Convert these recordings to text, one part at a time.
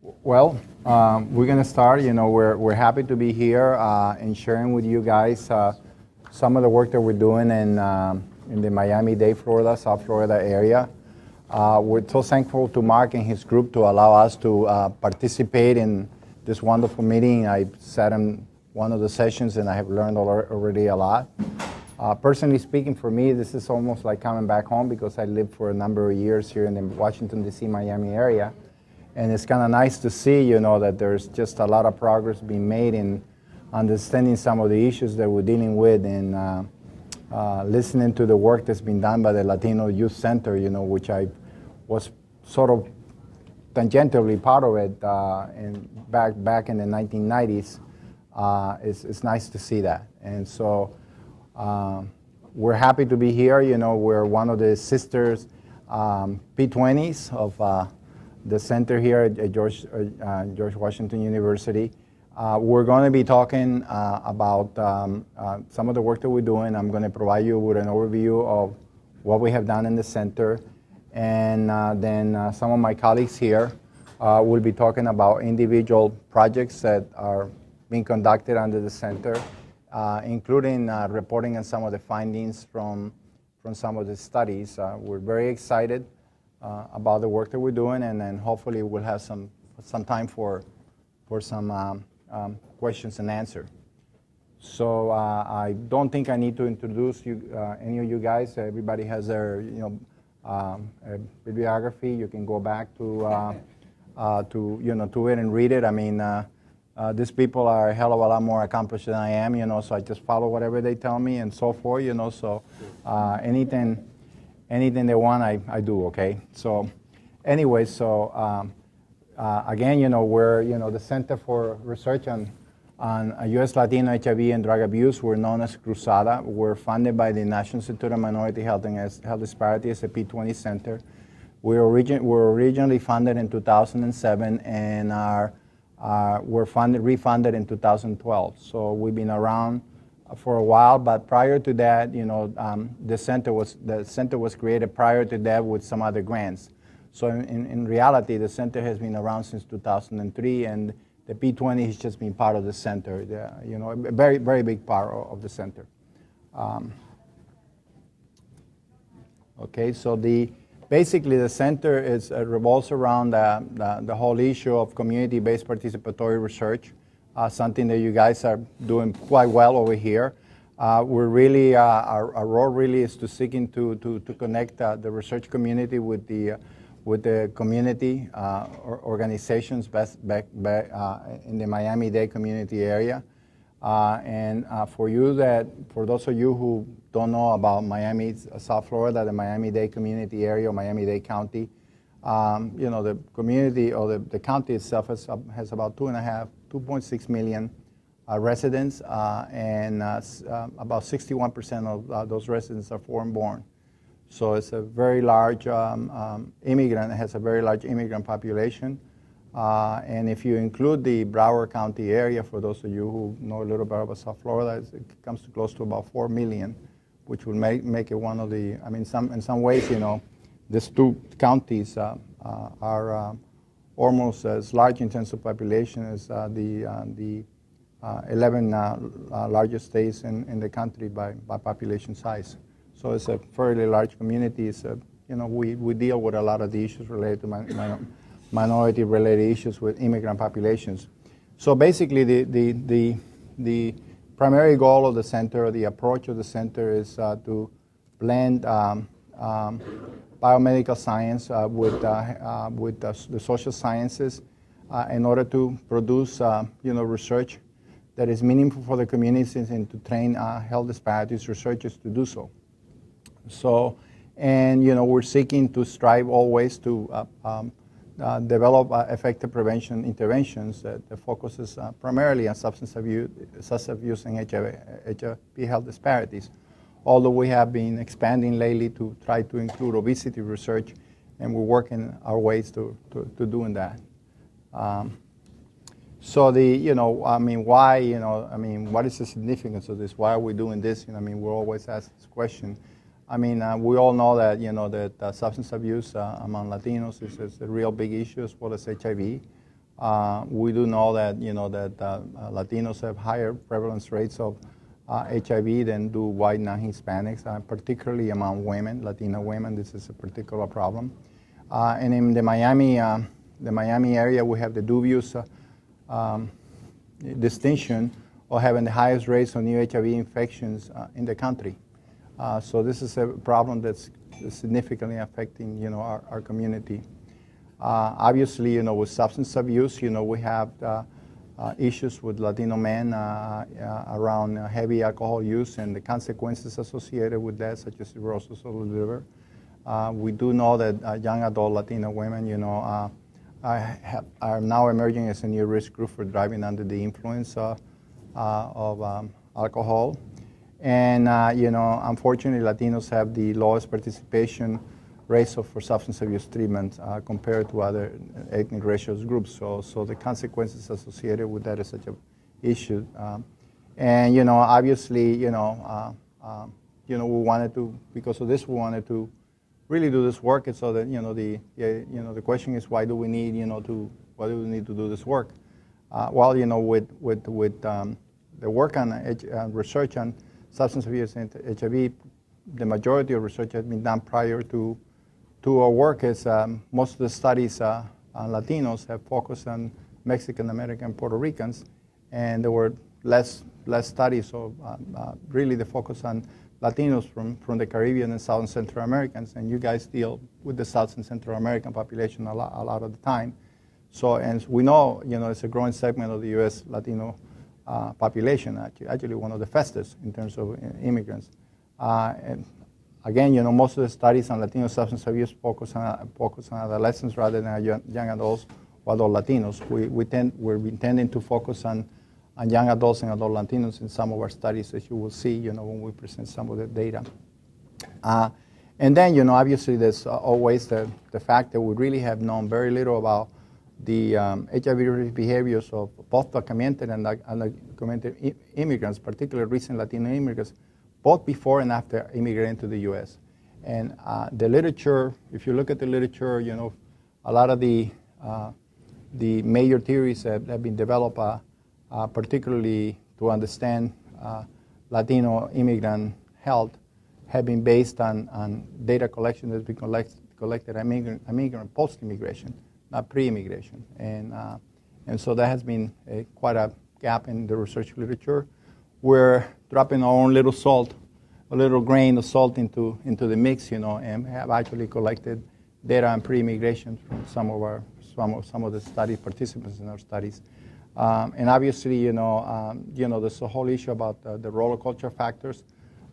Well, we're going to start. We're happy to be here and sharing with you guys some of the work that we're doing in the Miami-Dade, Florida, South Florida area. We're so thankful to Mark and his group to allow us to participate in this wonderful meeting. I sat in one of the sessions and I have learned already a lot. Personally speaking, for me, this is almost like coming back home because I lived for a number of years here in the Washington, D.C., Miami area. And it's kind of nice to see, that there's just a lot of progress being made in understanding some of the issues that we're dealing with and listening to the work that's been done by the Latino Youth Center, which I was sort of tangentially part of it back in the 1990s. It's nice to see that. And so we're happy to be here. We're one of the sisters P20s of the center here at George Washington University. We're going to be talking about some of the work that we're doing. I'm going to provide you with an overview of what we have done in the center. And then some of my colleagues here will be talking about individual projects that are being conducted under the center, including reporting on some of the findings from some of the studies. We're very excited about the work that we're doing, and then hopefully we'll have some time for some questions and answers. So I don't think I need to introduce you, any of you guys. Everybody has their bibliography. You can go back to it and read it. I mean, these people are a hell of a lot more accomplished than I am, so I just follow whatever they tell me and so forth, so anything they want, I do, okay? So anyway, again, we're, the Center for Research on U.S. Latino HIV and Drug Abuse. We're known as CRUSADA. We're funded by the National Institute of Minority Health and Health Disparities, a P20 center. We were originally funded in 2007 and were refunded in 2012. So we've been around for a while, but prior to that, the center was created prior to that with some other grants. So in reality, the center has been around since 2003, and the P20 has just been part of the center, a very, very big part of the center. Okay, so basically the center revolves around the whole issue of community-based participatory research. Something that you guys are doing quite well over here. We're really, our role really is to seeking to connect the research community with the community organizations back in the Miami-Dade community area. And for those of you who don't know about Miami, South Florida, the Miami-Dade community area, or Miami-Dade County, the community or the county itself has about 2.6 million residents, and about 61% of those residents are foreign-born. So it's a very large immigrant. It has a very large immigrant population, and if you include the Broward County area, for those of you who know a little bit about South Florida, it comes to close to about 4 million, which will make it one of the. I mean, in some ways, these two counties are almost as large in terms of population as the 11 largest states in the country by population size. So it's a fairly large community. It's we deal with a lot of the issues related to minority-related issues with immigrant populations. So basically, the primary goal of the center, or the approach of the center, is to blend biomedical science with the social sciences in order to produce research that is meaningful for the communities and to train health disparities researchers to do so. So, and we're seeking to strive always to develop effective prevention interventions that focuses primarily on substance abuse and HIV health disparities. Although we have been expanding lately to try to include obesity research, and we're working our ways to doing that. So why, what is the significance of this? Why are we doing this? We're always asked this question. We all know that, that substance abuse among Latinos is a real big issue, as well as HIV. We do know that, that Latinos have higher prevalence rates of HIV than do white non-Hispanics, particularly among women, Latina women. This is a particular problem. And in the Miami area, we have the dubious distinction of having the highest rates of new HIV infections in the country. So this is a problem that's significantly affecting, our community. Obviously, with substance abuse, we have issues with Latino men around heavy alcohol use and the consequences associated with that, such as cirrhosis of the liver. We do know that young adult Latino women, are now emerging as a new risk group for driving under the influence of alcohol. And, unfortunately, Latinos have the lowest participation rates for substance abuse treatment compared to other ethnic racial groups. So the consequences associated with that is such an issue. And, obviously, we wanted to, because of this, we wanted to really do this work. And so that, the question is, why do we need, why do we need to do this work? Well, with the work on research on substance abuse and HIV, the majority of research has been done prior to our work. Is most of the studies on Latinos have focused on Mexican American and Puerto Ricans, and there were less studies. So really the focus on Latinos from the Caribbean and South and Central Americans, and you guys deal with the South and Central American population a lot of the time. So, and we know, it's a growing segment of the U.S. Latino population, actually one of the fastest in terms of immigrants. And again, most of the studies on Latino substance abuse focus on adolescents rather than young adults or adult Latinos. We're intending to focus on young adults and adult Latinos in some of our studies, as you will see, when we present some of the data. And then, obviously, there's always the fact that we really have known very little about the HIV behaviors of both documented and undocumented immigrants, particularly recent Latino immigrants, both before and after immigrating to the U.S. And the literature, if you look at the literature, a lot of the major theories that have been developed, particularly to understand Latino immigrant health, have been based on data collection that's been collected at immigrant post-immigration, not pre-immigration. And so that has been quite a gap in the research literature. We're dropping our own little salt, a little grain of salt into the mix, and have actually collected data on pre-immigration from some of the study participants in our studies. And obviously, there's a whole issue about the role of cultural factors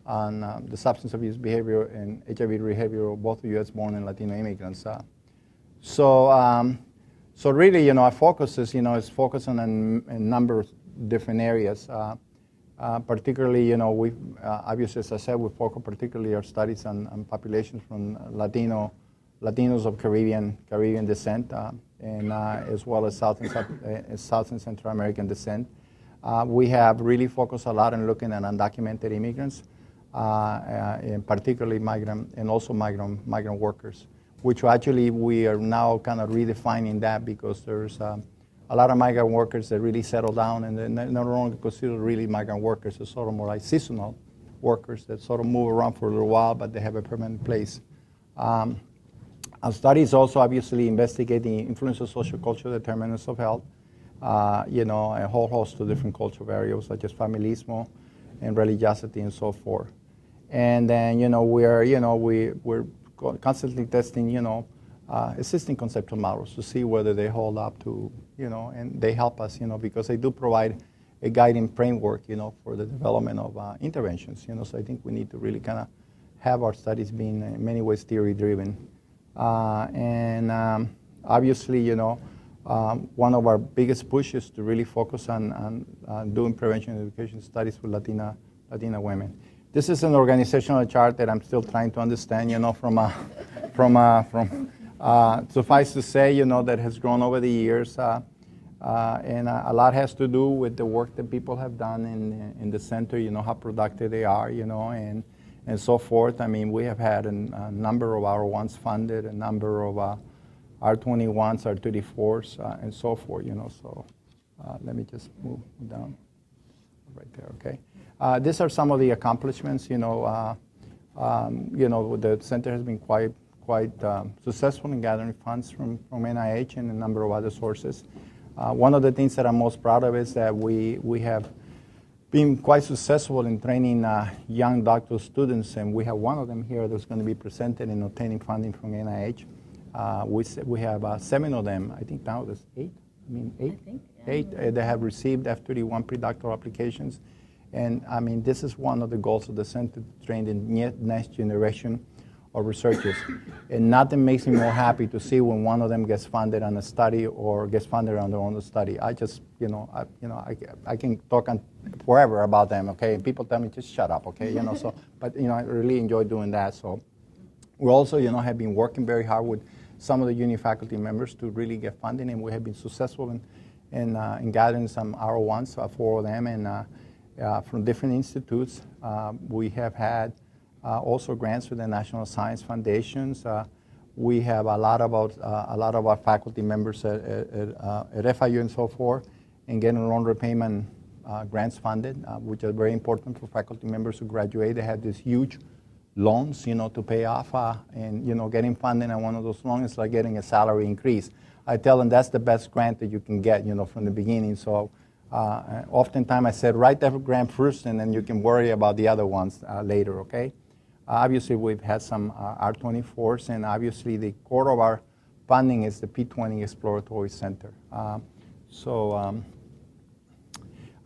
on the substance abuse behavior and HIV behavior of both U.S.-born and Latino immigrants. So really, our focus is focused on a number of different areas. Particularly, we obviously, as I said, we focus particularly our studies on populations from Latinos of Caribbean descent, and as well as South and Central American descent. We have really focused a lot on looking at undocumented immigrants, and particularly migrant workers, which actually we are now kind of redefining that, because there's a lot of migrant workers that really settle down, and they're no longer considered really migrant workers. They're sort of more like seasonal workers that sort of move around for a little while, but they have a permanent place. Our studies also obviously investigate the influence of social cultural determinants of health, a whole host of different cultural variables such as familismo and religiosity and so forth. And then, we're constantly testing, existing conceptual models to see whether they hold up to, and they help us, because they do provide a guiding framework, for the development of interventions, So I think we need to really kind of have our studies being in many ways theory-driven. Obviously, one of our biggest pushes to really focus on doing prevention and education studies with Latina women. This is an organizational chart that I'm still trying to understand, suffice to say, that has grown over the years, and a lot has to do with the work that people have done in the center, how productive they are, and so forth. I mean, we have had a number of R1s funded, a number of R21s, R34s, and so forth, so let me just move down right there, okay? These are some of the accomplishments, the center has been quite successful in gathering funds from NIH and a number of other sources. One of the things that I'm most proud of is that we have been quite successful in training young doctoral students, and we have one of them here that's going to be presented in obtaining funding from NIH. We have 7 of them. I think now there's 8. I mean, 8. I think, yeah. 8 that have received F-31 pre-doctoral applications. And I mean, this is one of the goals of the center, to train the next generation of researchers. And nothing makes me more happy to see when one of them gets funded on a study or gets funded on their own study. I just, I can talk forever about them, okay? And people tell me, just shut up, okay? So, but, I really enjoy doing that. So we also, have been working very hard with some of the uni faculty members to really get funding, and we have been successful in gathering some R01s, 4 of them, and from different institutes. We have had also grants with the National Science Foundations. We have a lot of our faculty members at FIU and so forth, and getting loan repayment grants funded, which are very important for faculty members who graduate. They have these huge loans, to pay off, and getting funding on one of those loans is like getting a salary increase. I tell them that's the best grant that you can get, from the beginning. So oftentimes I said, write that grant first, and then you can worry about the other ones later, okay? Obviously, we've had some R24s, and obviously the core of our funding is the P20 Exploratory Center. I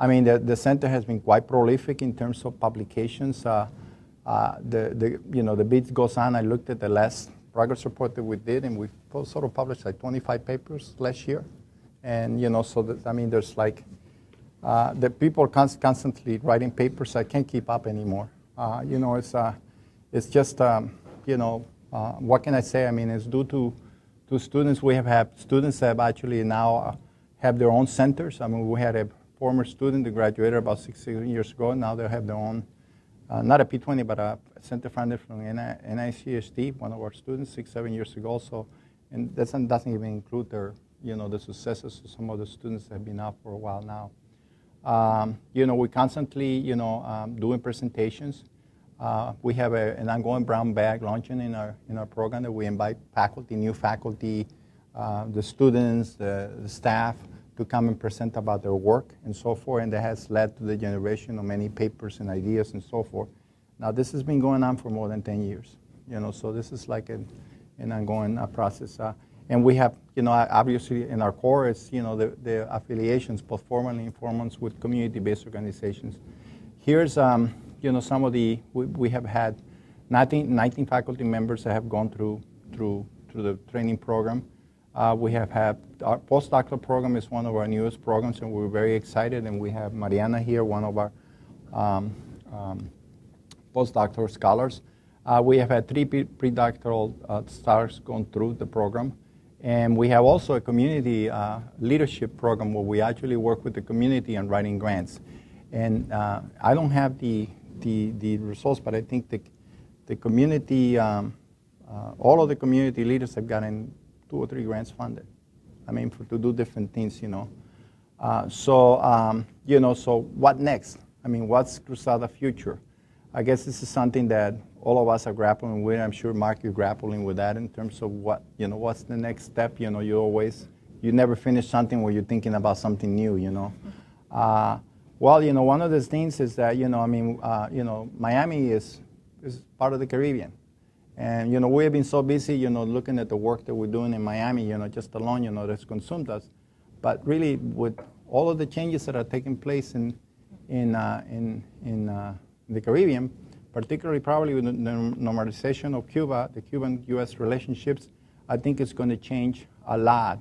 mean, the center has been quite prolific in terms of publications. The beat goes on. I looked at the last progress report that we did, and we sort of published like 25 papers last year. And, so that, I mean, there's like, the people constantly writing papers. I can't keep up anymore. It's just, what can I say? I mean, it's due to students. We have had students that have actually now have their own centers. I mean, we had a former student that graduated about 6 years ago, and now they have their own, not a P20, but a center funded from NICHD, one of our students 6, 7 years ago. So, and that doesn't even include their, the successes of some of the students that have been out for a while now. We constantly, doing presentations. We have an ongoing brown bag launching in our program that we invite faculty, new faculty, the students, the staff to come and present about their work and so forth, and that has led to the generation of many papers and ideas and so forth. Now, this has been going on for more than 10 years, so this is like an ongoing process. And we have, obviously in our core is, the affiliations, both formal and informal, with community-based organizations. Here's, some of the, we have had 19 faculty members that have gone through the training program. We have had, our postdoctoral program is one of our newest programs, and we're very excited, and we have Mariana here, one of our postdoctoral scholars. We have had 3 pre-doctoral scholars going through the program. And we have also a community leadership program where we actually work with the community on writing grants. And I don't have the results, but I think the community, all of the community leaders have gotten 2 or 3 grants funded. I mean, to do different things, So what next? I mean, what's CRUSADA future? I guess this is something that all of us are grappling with. I'm sure, Mark, you're grappling with that in terms of what, what's the next step. You never finish something where you're thinking about something new, Well, one of the things is that, Miami is part of the Caribbean. And, we have been so busy, looking at the work that we're doing in Miami, just alone, that's consumed us. But really, with all of the changes that are taking place in the Caribbean, particularly probably with the normalization of Cuba, the Cuban-U.S. relationships, I think it's going to change a lot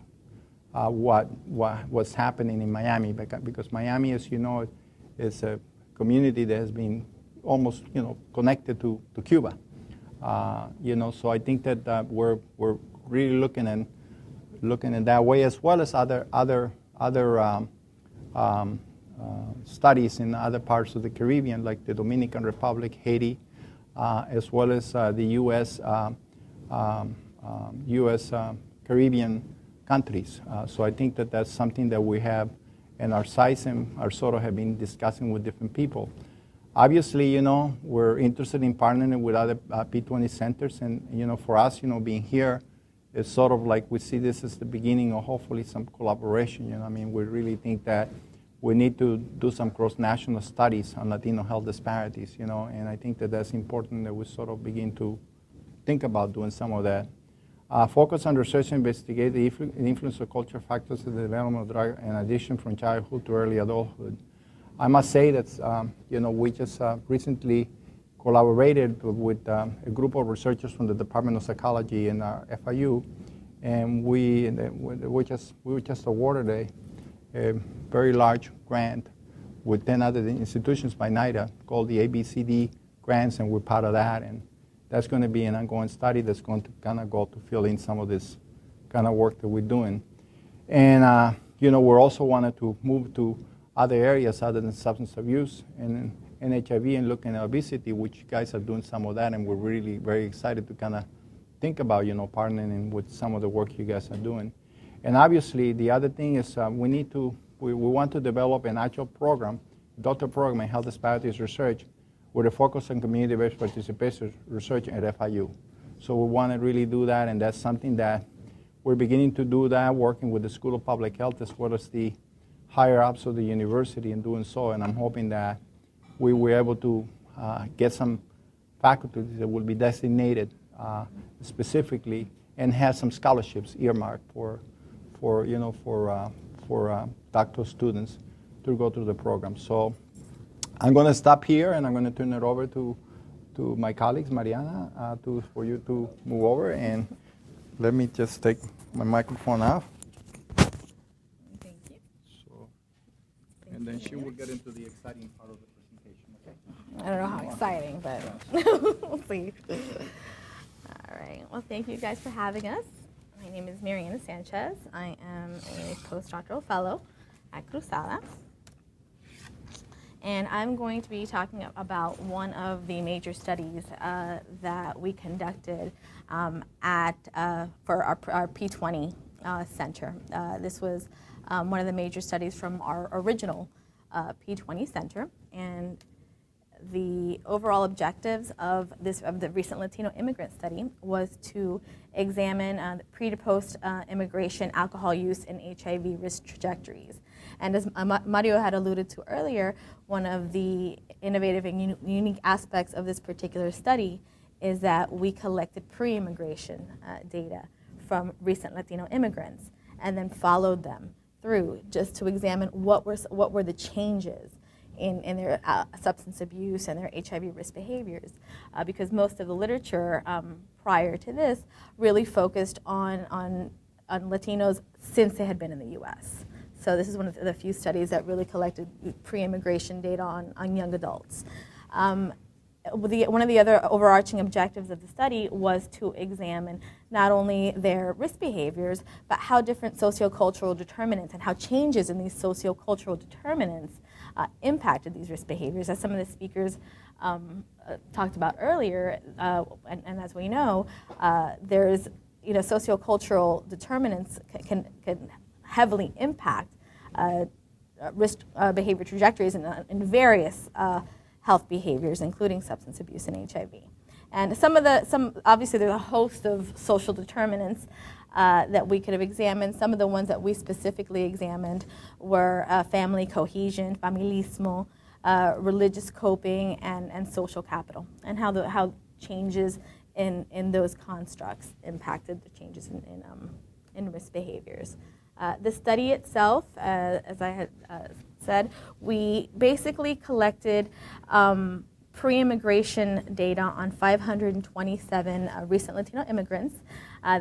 what's happening in Miami, because Miami, as you know, is a community that has been almost, connected to Cuba. So I think that we're really looking in that way, as well as other studies in other parts of the Caribbean, like the Dominican Republic, Haiti, as well as the U.S. Caribbean countries. So I think that that's something that we have, and our SAIS and our SOTO have been discussing with different people. Obviously, you know, we're interested in partnering with other P20 centers, and, you know, for us, you know, being here, it's sort of like we see this as the beginning of hopefully some collaboration, you know. I mean, we really think that we need to do some cross-national studies on Latino health disparities, you know, and I think that that's important that we sort of begin to think about doing some of that. Focus on research and investigate the influence of cultural factors in the development of drug and addiction from childhood to early adulthood. I must say that, you know, we just recently collaborated with a group of researchers from the Department of Psychology in FIU, and we were just awarded a very large grant with 10 other institutions by NIDA called the ABCD grants, and we're part of that. And that's going to be an ongoing study that's going to kind of go to fill in some of this kind of work that we're doing. And, you know, we also wanted to move to other areas other than substance abuse and HIV and looking at obesity, which you guys are doing some of that, and we're really very excited to kind of think about, you know, partnering with some of the work you guys are doing. And obviously, the other thing is we want to develop an actual program, doctor program in health disparities research with a focus on community-based participation research at FIU. So we want to really do that, and that's something that we're beginning to do that, working with the School of Public Health as well as the higher-ups of the university in doing so, and I'm hoping that we were able to get some faculties that will be designated specifically and have some scholarships earmarked for doctoral students to go through the program. So I'm going to stop here, and I'm going to turn it over to my colleagues, Mariana, for you to move over. And let me just take my microphone off. Thank you. So, and then she will get into the exciting part of the presentation. Okay? I don't know how exciting, but we'll see. All right. Well, thank you guys for having us. My name is Mariana Sanchez. I am a postdoctoral fellow at CRUSADA. And I'm going to be talking about one of the major studies that we conducted for our P20 center. This was one of the major studies from our original P20 center. And the overall objectives of the recent Latino immigrant study was to examine the pre to post immigration alcohol use and HIV risk trajectories. And as Mario had alluded to earlier, one of the innovative and unique aspects of this particular study is that we collected pre-immigration data from recent Latino immigrants and then followed them through just to examine what were the changes in their substance abuse and their HIV risk behaviors, because most of the literature prior to this really focused on Latinos since they had been in the U.S. So this is one of the few studies that really collected pre-immigration data on young adults. One of the other overarching objectives of the study was to examine not only their risk behaviors, but how different sociocultural determinants and how changes in these sociocultural determinants impacted these risk behaviors. As some of the speakers talked about earlier, and as we know, there's sociocultural determinants can heavily impact risk behavior trajectories in various health behaviors, including substance abuse and HIV. And obviously there's a host of social determinants that we could have examined. Some of the ones that we specifically examined were family cohesion, familismo, religious coping, and social capital, and how changes in those constructs impacted the changes in risk behaviors. The study itself, as I had said, we basically collected pre-immigration data on 527 recent Latino immigrants.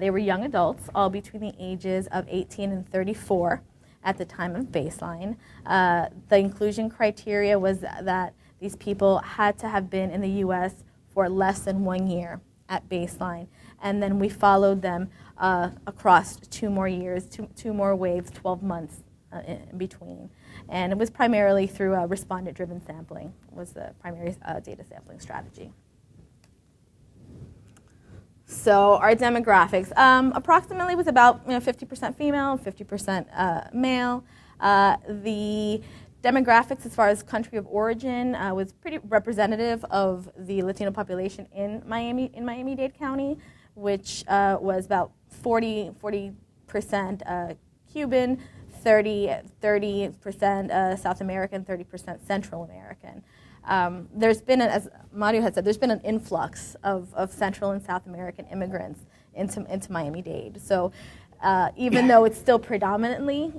They were young adults, all between the ages of 18 and 34 at the time of baseline. The inclusion criteria was that these people had to have been in the U.S. for less than 1 year at baseline. And then we followed them across 2 more years, two more waves, 12 months in between. And it was primarily through respondent-driven sampling was the primary data sampling strategy. So our demographics approximately was about 50% female, 50% male. The demographics as far as country of origin was pretty representative of the Latino population in Miami-Dade County, which was about 40% Cuban, 30% South American, 30% Central American. There's been, as Mario had said, there's been an influx of Central and South American immigrants into Miami-Dade. So even though it's still predominantly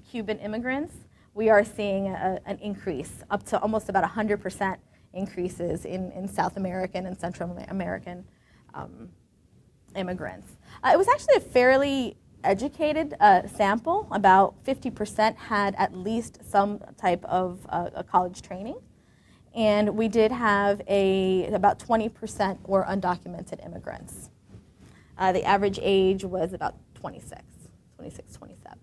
Cuban immigrants, we are seeing an increase, up to almost about 100% increases in South American and Central American immigrants. It was actually a fairly educated sample. About 50% had at least some type of a college training. And we did have about 20% were undocumented immigrants. The average age was about 26, 27.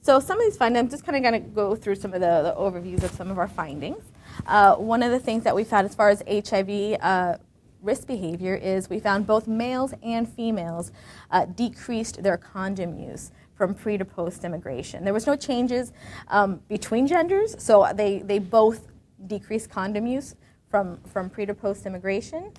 So some of these findings, I'm just kind of going to go through some of the overviews of some of our findings. One of the things that we found as far as HIV risk behavior is we found both males and females decreased their condom use from pre to post immigration. There was no changes between genders, so they both decreased condom use from pre to post immigration.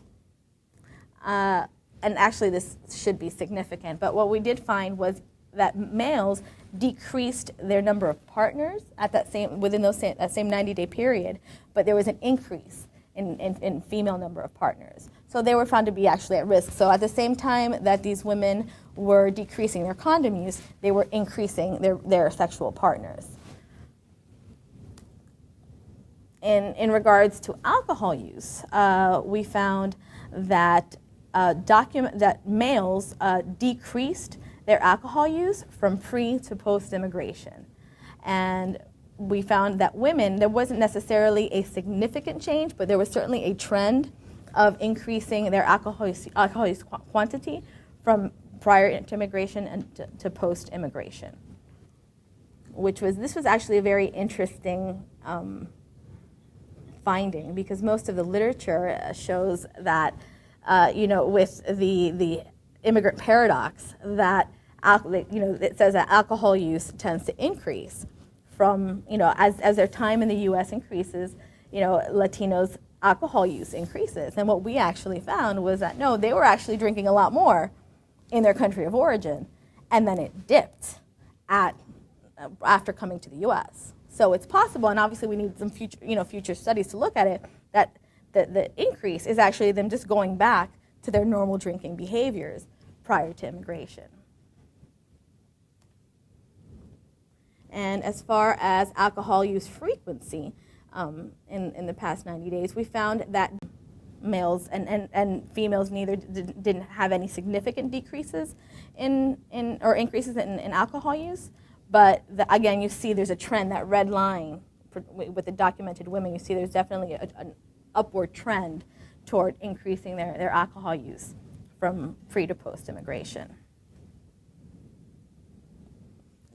And actually this should be significant, but what we did find was that males decreased their number of partners at that same 90-day period, but there was an increase in female number of partners. So they were found to be actually at risk. So at the same time that these women were decreasing their condom use, they were increasing their sexual partners. In regards to alcohol use, we found that males decreased their alcohol use from pre to post immigration. And we found that women, there wasn't necessarily a significant change, but there was certainly a trend of increasing their alcohol use quantity from prior to immigration and to post immigration. This was actually a very interesting finding, because most of the literature shows that with the immigrant paradox, that it says that alcohol use tends to increase from as their time in the U.S. increases, Latinos' alcohol use increases. And what we actually found was that no, they were actually drinking a lot more in their country of origin, and then it dipped after coming to the U.S. So it's possible, and obviously we need some future studies to look at it, that the increase is actually them just going back to their normal drinking behaviors prior to immigration. And as far as alcohol use frequency, in the past 90 days, we found that males and females didn't have any significant decreases or increases in alcohol use. But again, you see there's a trend, that red line with the documented women, you see there's definitely an upward trend toward increasing their alcohol use from pre to post immigration.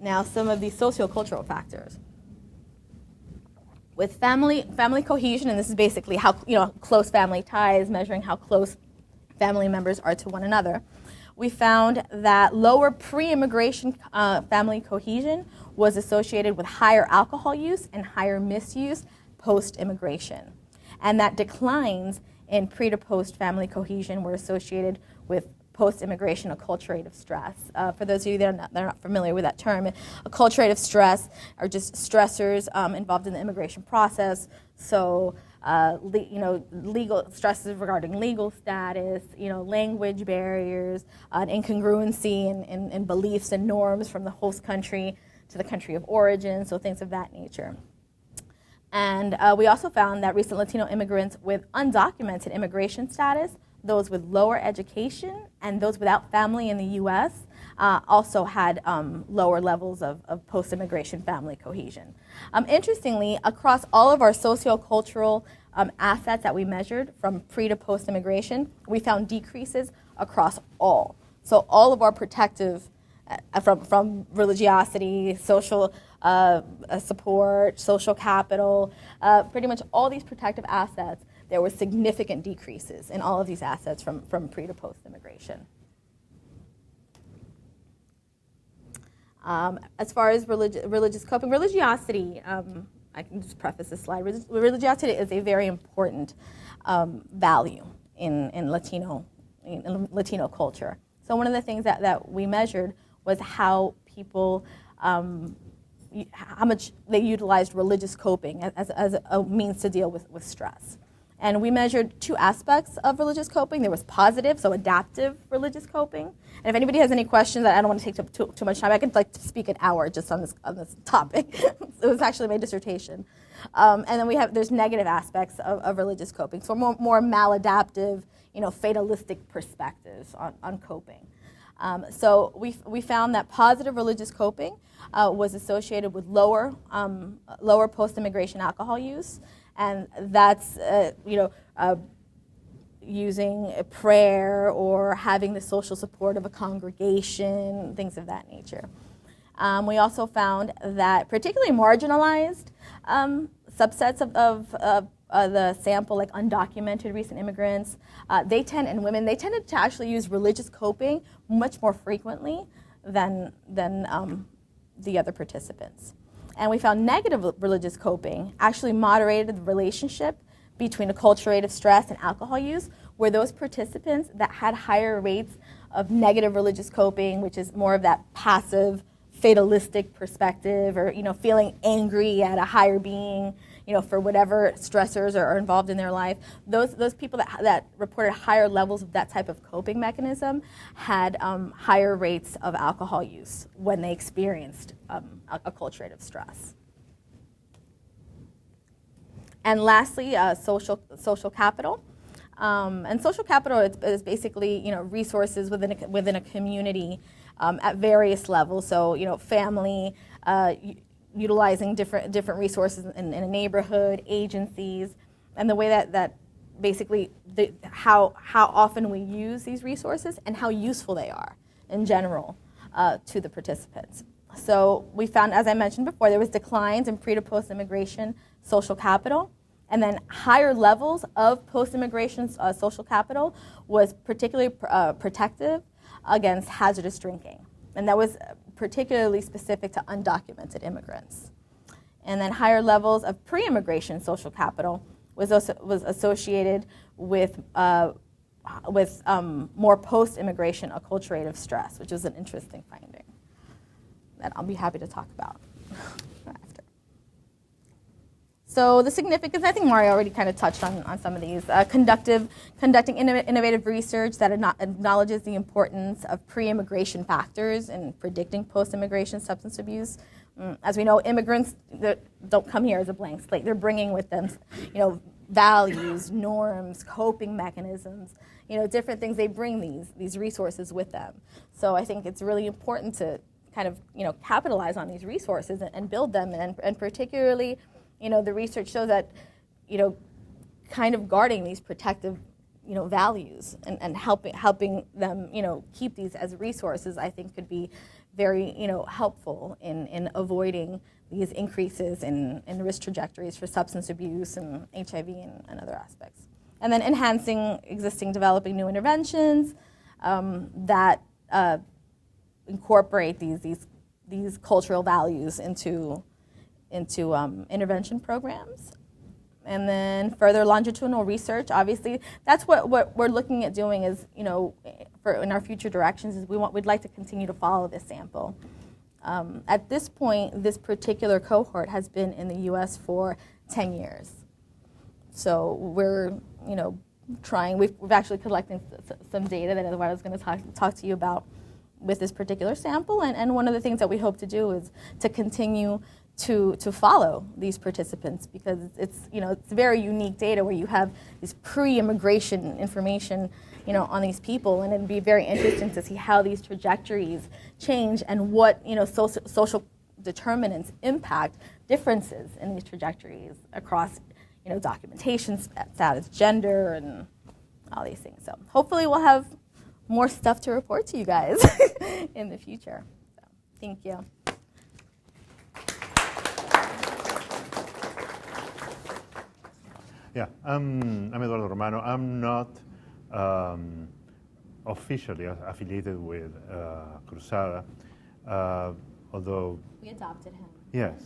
Now, some of these sociocultural factors. With family cohesion, and this is basically how close family ties, measuring how close family members are to one another, we found that lower pre-immigration family cohesion was associated with higher alcohol use and higher misuse post-immigration. And that declines in pre to post family cohesion were associated with post-immigration acculturative stress. For those of you that are not familiar with that term, acculturative stress are just stressors involved in the immigration process. So, legal stresses regarding legal status, language barriers, an incongruency in beliefs and norms from the host country to the country of origin, so things of that nature. And we also found that recent Latino immigrants with undocumented immigration status, those with lower education, and those without family in the U.S. Also had lower levels of post-immigration family cohesion. Interestingly, across all of our sociocultural assets that we measured from pre to post-immigration, we found decreases across all. So all of our protective, from religiosity, social support, social capital, pretty much all these protective assets there were significant decreases in all of these assets from pre to post immigration. As far as religious coping, religiosity, I can just preface this slide. Religiosity is a very important value in Latino culture. So one of the things that we measured was how people, how much they utilized religious coping as a means to deal with stress. And we measured two aspects of religious coping. There was positive, so adaptive religious coping. And if anybody has any questions, I don't want to take too much time. I could speak an hour just on this topic. It was actually my dissertation. And then there's negative aspects of religious coping, so more maladaptive, fatalistic perspectives on coping. So we found that positive religious coping was associated with lower post-immigration alcohol use. And that's, using a prayer or having the social support of a congregation, things of that nature. We also found that particularly marginalized subsets of the sample, like undocumented recent immigrants, and women, they tended to actually use religious coping much more frequently than the other participants. And we found negative religious coping actually moderated the relationship between acculturative stress and alcohol use, where those participants that had higher rates of negative religious coping, which is more of that passive, fatalistic perspective, or feeling angry at a higher being, for whatever stressors are involved in their life, those people that reported higher levels of that type of coping mechanism had higher rates of alcohol use when they experienced acculturative stress. And lastly, social capital. And social capital is basically resources within a community at various levels. So family, utilizing different resources in a neighborhood, agencies, and the way that basically how often we use these resources and how useful they are in general to the participants. So we found, as I mentioned before, there was declines in pre to post immigration social capital, and then higher levels of post immigration social capital was particularly protective against hazardous drinking, and that was particularly specific to undocumented immigrants. And then higher levels of pre-immigration social capital was associated with more post-immigration acculturative stress, which was an interesting finding that I'll be happy to talk about after. So the significance, I think Mario already kind of touched on some of these. Conducting innovative research that acknowledges the importance of pre-immigration factors in predicting post-immigration substance abuse. As we know, immigrants don't come here as a blank slate. They're bringing with them, values, norms, coping mechanisms, different things. They bring these resources with them. So I think it's really important to kind of, capitalize on these resources and build them, and particularly, the research shows that, kind of guarding these protective, values and helping them, keep these as resources, I think could be very, helpful in avoiding these increases in risk trajectories for substance abuse and HIV and other aspects. And then enhancing existing, developing new interventions that incorporate these cultural values into intervention programs. And then further longitudinal research. Obviously, that's what we're looking at doing is, in our future directions, is we'd like to continue to follow this sample. At this point, this particular cohort has been in the U.S. for 10 years. So we're, trying. We've actually collected some data that I was going to talk to you about with this particular sample. And one of the things that we hope to do is to continue to follow these participants, because it's very unique data where you have this pre-immigration information on these people, and it'd be very interesting to see how these trajectories change and what social determinants impact differences in these trajectories across documentation status, gender, and all these things. So hopefully we'll have more stuff to report to you guys in the future. So, thank you. Yeah, I'm Eduardo Romano. I'm not officially affiliated with CRUSADA, although... We adopted him. Yes.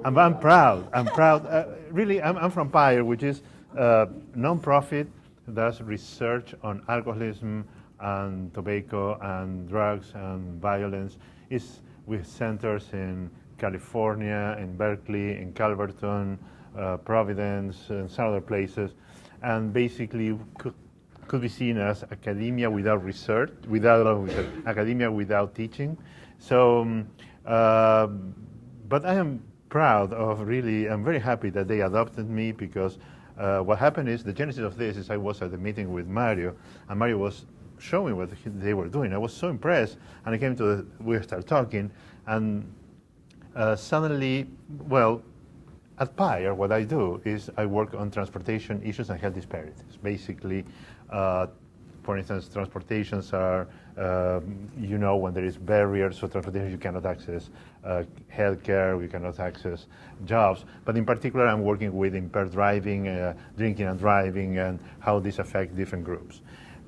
I'm proud. I'm proud. Really, I'm from PIRE, which is a non-profit that does research on alcoholism and tobacco and drugs and violence. It's with centers in California, in Berkeley, in Calverton, Providence, and some other places. And basically could be seen as academia without research, academia without teaching. So, but I am proud of really, I'm very happy that they adopted me, because what happened is, the genesis of this is I was at the meeting with Mario, and Mario was showing what they were doing. I was so impressed, and I came to we started talking, and suddenly, well, at PIRE, what I do is I work on transportation issues and health disparities. Basically, for instance, transportations are, you know, when there is barriers for transportation, you cannot access healthcare, we cannot access jobs. But in particular, I'm working with impaired driving, drinking and driving, and how this affects different groups.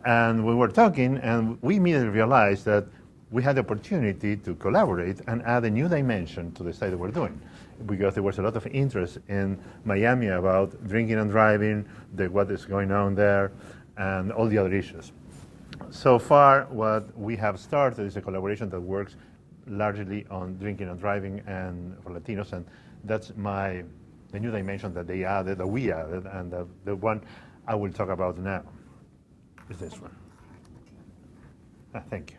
And we were talking, and we immediately realized that we had the opportunity to collaborate and add a new dimension to the study that we're doing, because there was a lot of interest in Miami about drinking and driving, what is going on there, and all the other issues. So far, what we have started is a collaboration that works largely on drinking and driving and for Latinos, and that's the new dimension that they added, that we added, and the one I will talk about now is this one. Thank you.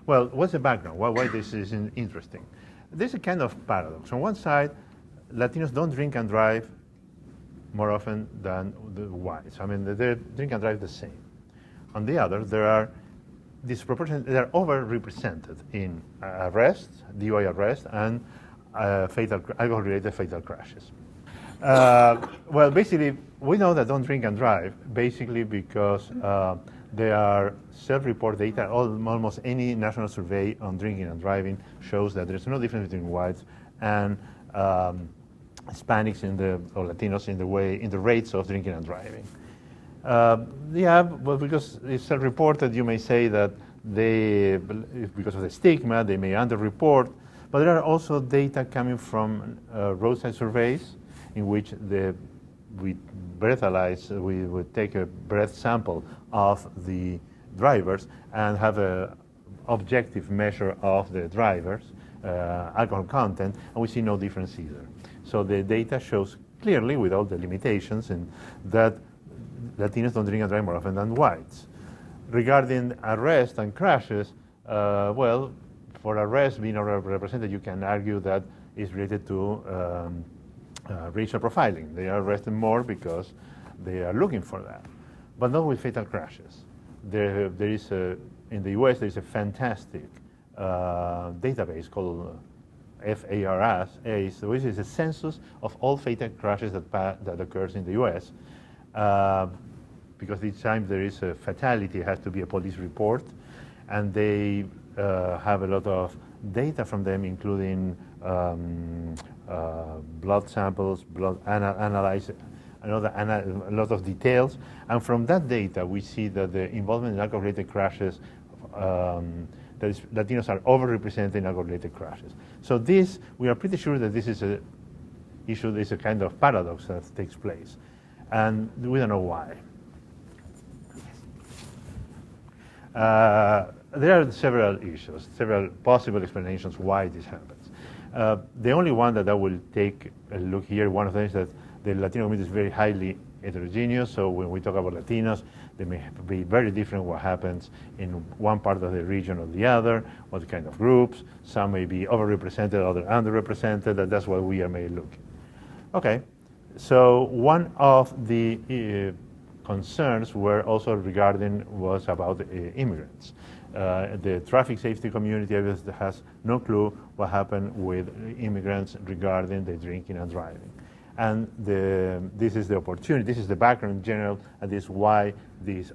Well, what's the background? Why this is interesting? There's a kind of paradox. On one side, Latinos don't drink and drive more often than the whites. I mean, they drink and drive the same. On the other, there are disproportionate, they are overrepresented in arrests, DUI arrests, and alcohol-related fatal crashes. Well, basically, we know that don't drink and drive, basically because there are self-report data. Almost any national survey on drinking and driving shows that there's no difference between whites and Hispanics or Latinos in the rates of drinking and driving. Yeah, but because it's self-reported, you may say that because of the stigma, they may underreport. But there are also data coming from roadside surveys in which we breathalyze, we would take a breath sample of the drivers and have an objective measure of the drivers' alcohol content, and we see no difference either. So the data shows clearly, with all the limitations, that Latinos don't drink and drive more often than whites. Regarding arrests and crashes, well, for arrests being overrepresented, you can argue that it's related to racial profiling. They are arrested more because they are looking for that, but not with fatal crashes. There is in the US, there is a fantastic database called FARS, which is a census of all fatal crashes that occurs in the US. Because each time there is a fatality, it has to be a police report, and they have a lot of data from them, including blood samples, analyze, a lot of details. And from that data, we see that the involvement in alcohol-related crashes, Latinos are overrepresented in alcohol-related crashes. So this, we are pretty sure that this is an issue, this is a kind of paradox that takes place. And we don't know why. There are several issues, several possible explanations why this happens. The only one that I will take a look here, one of them is that the Latino community is very highly heterogeneous, so when we talk about Latinos, they may be very different what happens in one part of the region or the other, what kind of groups. Some may be overrepresented, others underrepresented, and that's what we are may looking. Okay, so one of the concerns were also was about immigrants. The traffic safety community has no clue what happened with immigrants regarding the drinking and driving. And this is the opportunity, this is the background in general, and this is why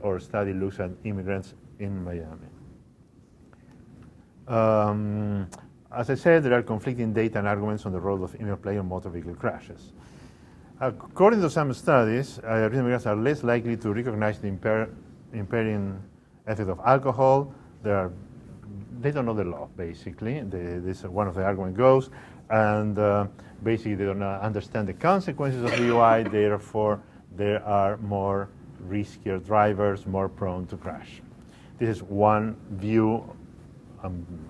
our study looks at immigrants in Miami. As I said, there are conflicting data and arguments on the role of interplay on motor vehicle crashes. According to some studies, recent immigrants are less likely to recognize the impairing effect of alcohol. They don't know the law, basically. This one of the argument goes, and basically they don't understand the consequences of DUI. Therefore, they are more riskier drivers, more prone to crash. This is one view,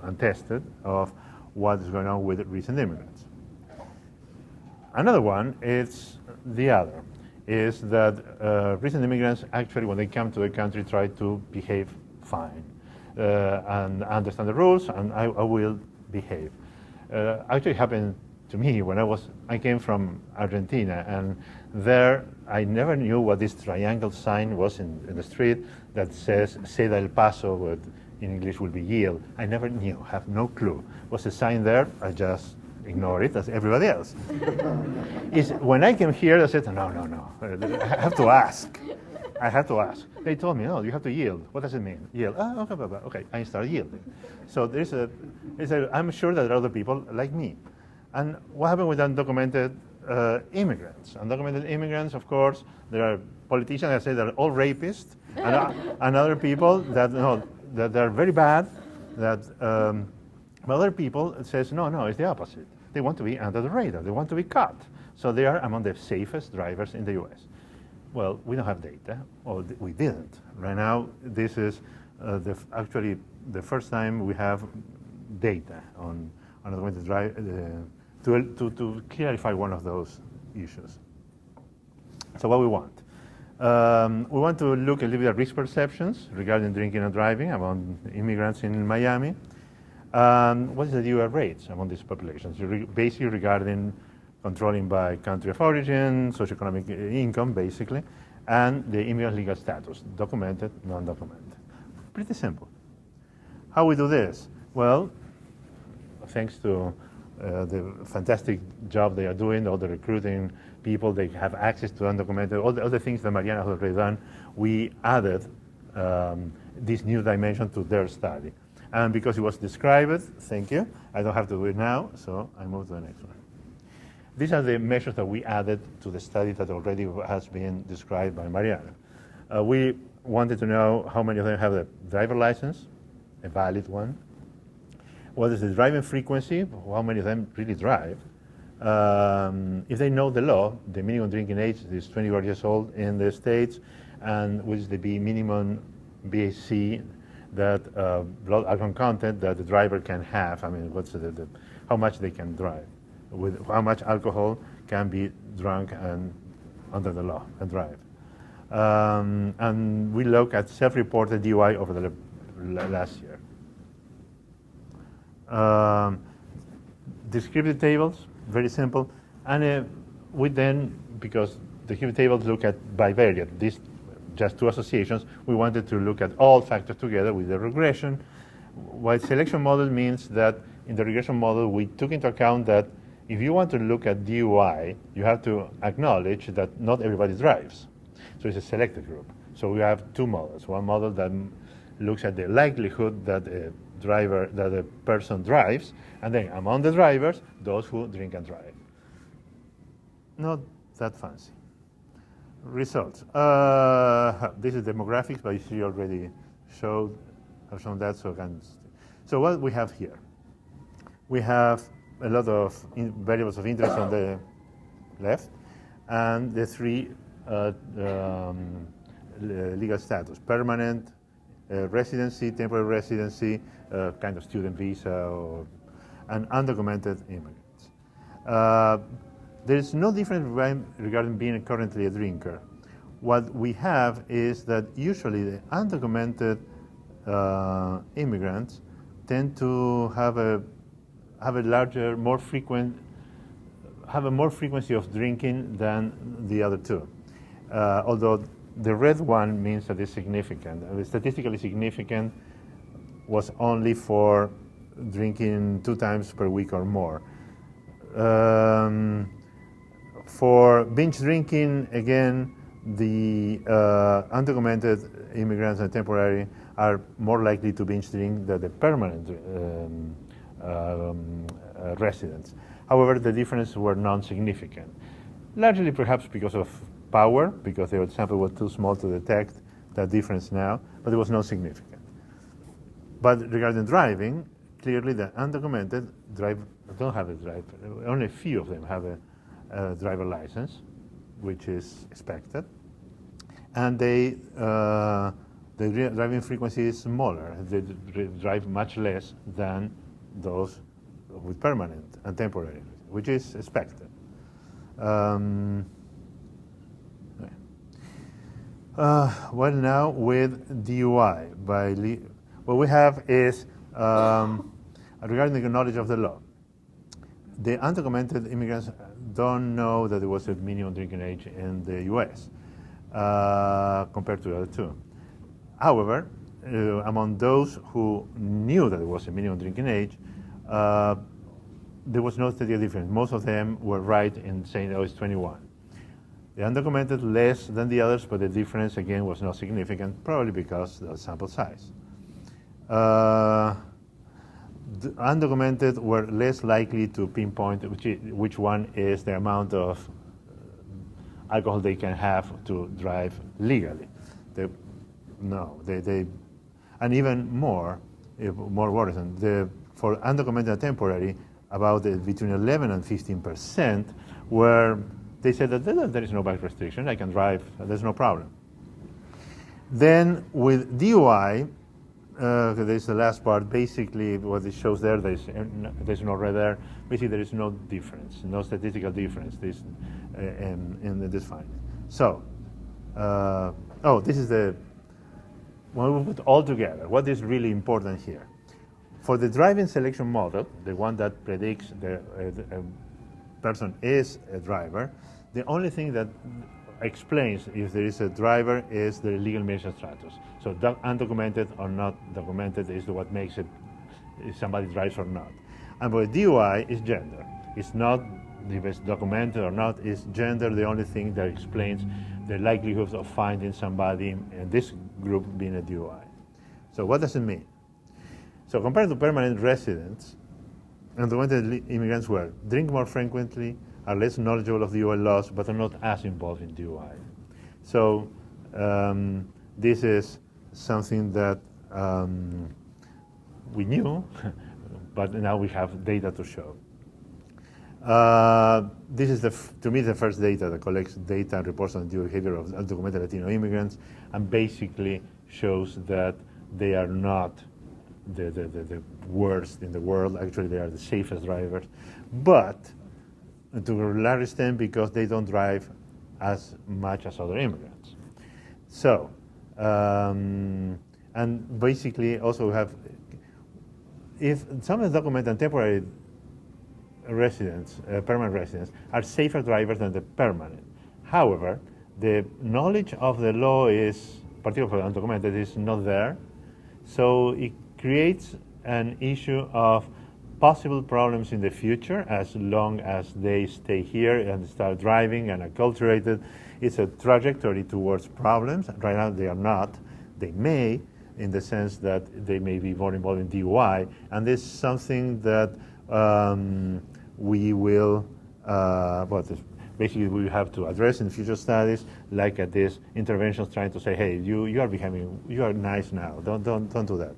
untested, of what is going on with recent immigrants. Another one is the other, is that recent immigrants actually, when they come to the country, try to behave fine and understand the rules, and I will behave. Actually happened to me when I came from Argentina, and there I never knew what this triangle sign was in the street that says Ceda el Paso, but in English will be yield. I never knew, have no clue. Was a sign there, I just ignore it as everybody else. When I came here, I said, no, I have to ask. I had to ask. They told me, no, you have to yield. What does it mean? Yield. Oh, okay, I started yielding. So I'm sure that there are other people like me. And what happened with undocumented immigrants? Undocumented immigrants, of course, there are politicians that say they're all rapists, and other people that they're very bad, that other people says, no, it's the opposite. They want to be under the radar. They want to be caught. So they are among the safest drivers in the U.S. Well, we don't have data, or we didn't. Right now, this is actually the first time we have data on undocumented drive to clarify one of those issues. So what we want to look a little bit at risk perceptions regarding drinking and driving among immigrants in Miami. What is the DUI rates among these populations? Basically regarding controlling by country of origin, socioeconomic income, basically, and the immigrant legal status, documented, non-documented. Pretty simple. How we do this? Well, thanks to the fantastic job they are doing, all the recruiting people, they have access to undocumented, all the other things that Mariana has already done, we added this new dimension to their study. And because it was described, thank you, I don't have to do it now, so I move to the next one. These are the measures that we added to the study that already has been described by Mariana. We wanted to know how many of them have a driver license, a valid one. What is the driving frequency, how many of them really drive. If they know the law, the minimum drinking age is 21 years old in the States, and which is the minimum BAC, that blood alcohol content that the driver can have. I mean, what's how much they can drive, with how much alcohol can be drunk and under the law and drive. And we look at self-reported DUI over the last year. Descriptive tables, very simple, and we then, because the descriptive tables look at bivariate, these just two associations, we wanted to look at all factors together with the regression. While selection model means that in the regression model, we took into account that if you want to look at DUI, you have to acknowledge that not everybody drives. So it's a selected group. So we have two models. One model that looks at the likelihood that a person drives, and then among the drivers, those who drink and drive. Not that fancy. Results. This is demographics, but she already showed. I've shown that, so what we have here, we have a lot of variables of interest on the left, and the three legal status: permanent residency, temporary residency, kind of student visa, and undocumented immigrants. There is no difference regarding being currently a drinker. What we have is that usually the undocumented immigrants tend to have a larger, more frequency of drinking than the other two. Although the red one means that it's significant. Statistically significant was only for drinking 2 times per week or more. For binge drinking, again, the undocumented immigrants and temporary are more likely to binge drink than the permanent residents. However, the differences were non-significant. largely perhaps because of power, because the sample was too small to detect that difference now, but it was not significant. But regarding driving, clearly the undocumented don't have a driver. Only a few of them have a driver license, which is expected. And the driving frequency is smaller. They drive much less than those with permanent and temporary, which is expected. Well, now with DUI, what we have is regarding the knowledge of the law. The undocumented immigrants don't know that there was a minimum drinking age in the U.S. Compared to the other two. However, among those who knew that there was a minimum drinking age, there was no statistical difference. Most of them were right in saying that it was 21. The undocumented less than the others, but the difference again was not significant, probably because of the sample size. The undocumented were less likely to pinpoint which one is the amount of alcohol they can have to drive legally. And even more worrisome, for undocumented and temporary, about between 11 and 15%, where they said that there is no back restriction, I can drive, there's no problem. Then with DUI, there's the last part. Basically, what it shows there, there's no red there. Basically, there is no difference, no statistical difference in this finding. So, this is when we put all together, what is really important here? For the driving selection model, the one that predicts the person is a driver, the only thing that explains if there is a driver is the legal immigration status. So undocumented or not documented is what makes it if somebody drives or not. And with DUI is gender. It's not if it's documented or not, it's gender the only thing that explains the likelihood of finding somebody in this group being a DUI. So what does it mean? So compared to permanent residents, undocumented immigrants drink more frequently, are less knowledgeable of DUI laws, but are not as involved in DUI. So this is something that we knew, but now we have data to show. This is, to me, the first data that collects data and reports on the behavior of undocumented Latino immigrants, and basically shows that they are not the worst in the world. Actually, they are the safest drivers. But to a large extent, because they don't drive as much as other immigrants. So, and basically also have, if some of the documented and temporary residents, permanent residents, are safer drivers than the permanent. However, the knowledge of the law is, particularly for undocumented, is not there. So it creates an issue of possible problems in the future as long as they stay here and start driving and acculturated. It's a trajectory towards problems. Right now they are not. They may, in the sense that they may be more involved in DUI, and this is something that we will, basically we have to address in future studies, like at this interventions trying to say, hey, you are nice now, don't do that.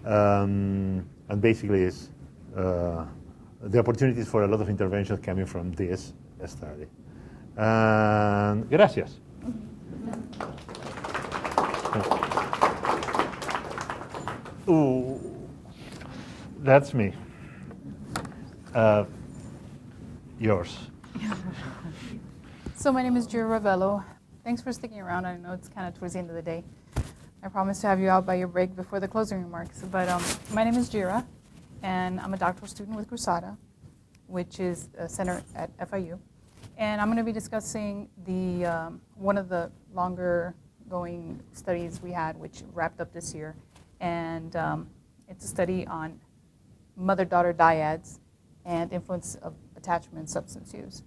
And basically it's the opportunities for a lot of interventions coming from this study. And gracias. Ooh, that's me. Yours. So my name is Jira Ravello. Thanks for sticking around. I know it's kind of towards the end of the day. I promised to have you out by your break before the closing remarks. But my name is Jira, and I'm a doctoral student with CRUSADA, which is a center at FIU. And I'm going to be discussing the one of the longer going studies we had, which wrapped up this year. And it's a study on mother-daughter dyads and influence of attachment and substance use.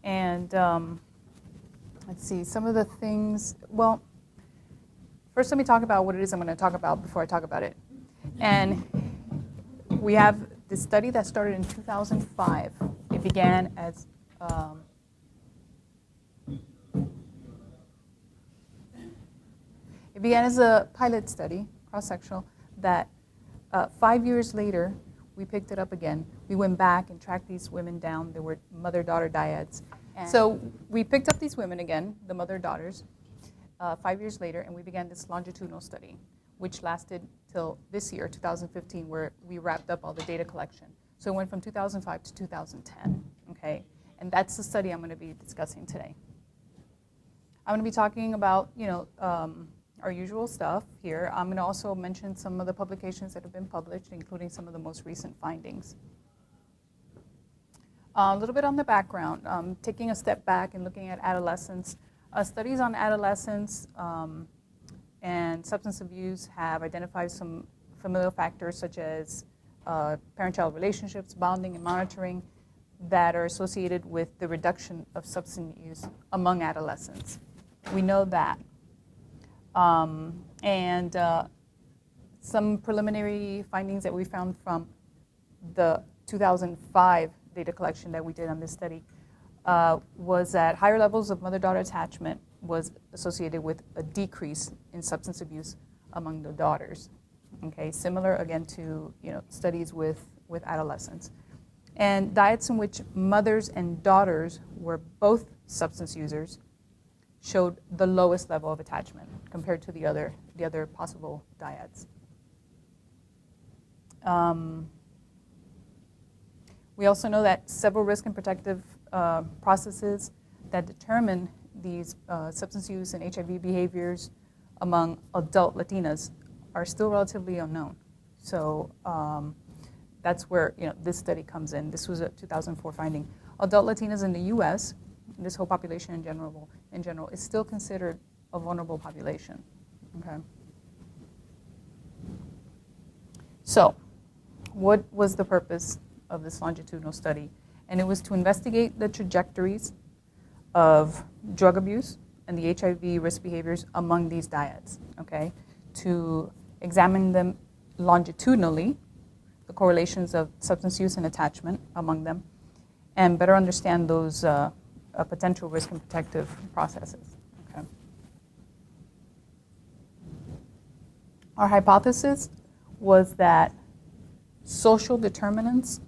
And let's see, some of the things, well, first let me talk about what it is I'm going to talk about before I talk about it. And we have this study that started in 2005. It began as It began as a pilot study, cross-sectional, that 5 years later, we picked it up again. We went back and tracked these women down. There were mother-daughter dyads. So we picked up these women again, the mother-daughters, 5 years later, and we began this longitudinal study, which lasted till this year, 2015, where we wrapped up all the data collection. So it went from 2005 to 2010, okay? And that's the study I'm going to be discussing today. I'm going to be talking about, our usual stuff here. I'm going to also mention some of the publications that have been published, including some of the most recent findings. A little bit on the background, taking a step back and looking at adolescence. Studies on adolescence and substance abuse have identified some familial factors such as parent-child relationships, bonding, and monitoring that are associated with the reduction of substance use among adolescents. We know that. Some preliminary findings that we found from the 2005 data collection that we did on this study was that higher levels of mother-daughter attachment was associated with a decrease in substance abuse among the daughters. Okay, similar again to studies with adolescents. And diets in which mothers and daughters were both substance users showed the lowest level of attachment compared to the other possible dyads. We also know that several risk and protective processes that determine these substance use and HIV behaviors among adult Latinas are still relatively unknown. So that's where this study comes in. This was a 2004 finding. Adult Latinas in the U.S., this whole population in general, is still considered a vulnerable population. Okay. So, what was the purpose of this longitudinal study? And it was to investigate the trajectories of drug abuse and the HIV risk behaviors among these dyads. Okay, to examine them longitudinally, the correlations of substance use and attachment among them, and better understand those potential risk and protective processes. Okay. Our hypothesis was that social determinants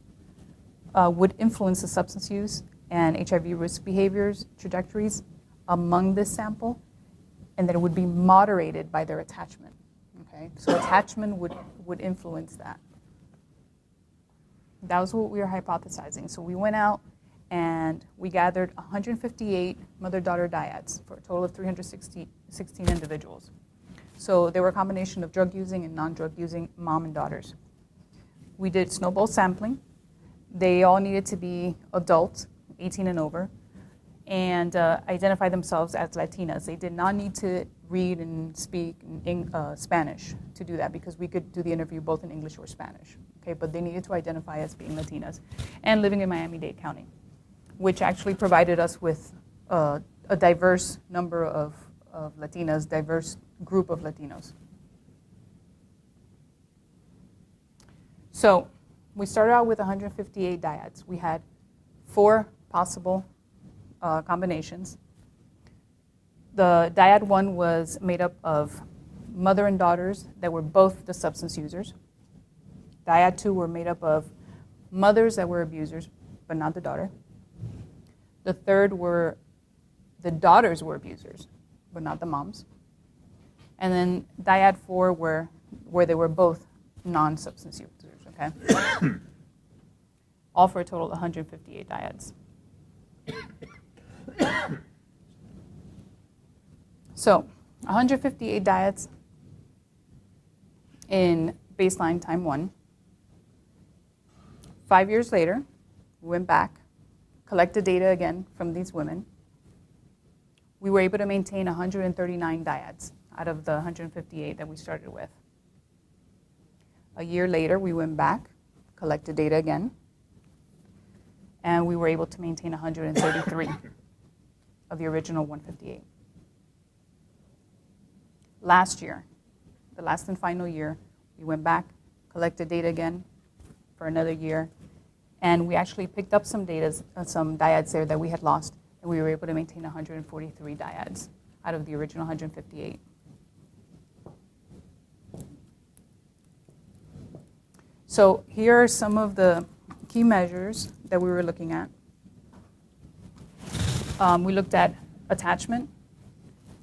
would influence the substance use and HIV risk behaviors trajectories among this sample, and that it would be moderated by their attachment. Okay, so attachment would influence that. That was what we were hypothesizing. So we went out and we gathered 158 mother-daughter dyads for a total of 316 individuals. So they were a combination of drug-using and non-drug-using mom and daughters. We did snowball sampling. They all needed to be adults, 18 and over, and identify themselves as Latinas. They did not need to read and speak in Spanish to do that, because we could do the interview both in English or Spanish. Okay, but they needed to identify as being Latinas and living in Miami-Dade County, which actually provided us with a diverse number of Latinas, diverse group of Latinos. So we started out with 158 dyads. We had 4 possible combinations. The dyad 1 was made up of mother and daughters that were both the substance users. Dyad 2 were made up of mothers that were abusers, but not the daughter. The third were the daughters were abusers, but not the moms. And then dyad 4 where they were both non-substance users, okay? All for a total of 158 dyads. So 158 dyads in baseline time 1. 5 years later, we went back, collected data again from these women. We were able to maintain 139 dyads out of the 158 that we started with. A year later, we went back, collected data again, and we were able to maintain 133 of the original 158. Last year, the last and final year, we went back, collected data again for another year, and we actually picked up some dyads there that we had lost, and we were able to maintain 143 dyads out of the original 158. So here are some of the key measures that we were looking at. We looked at attachment.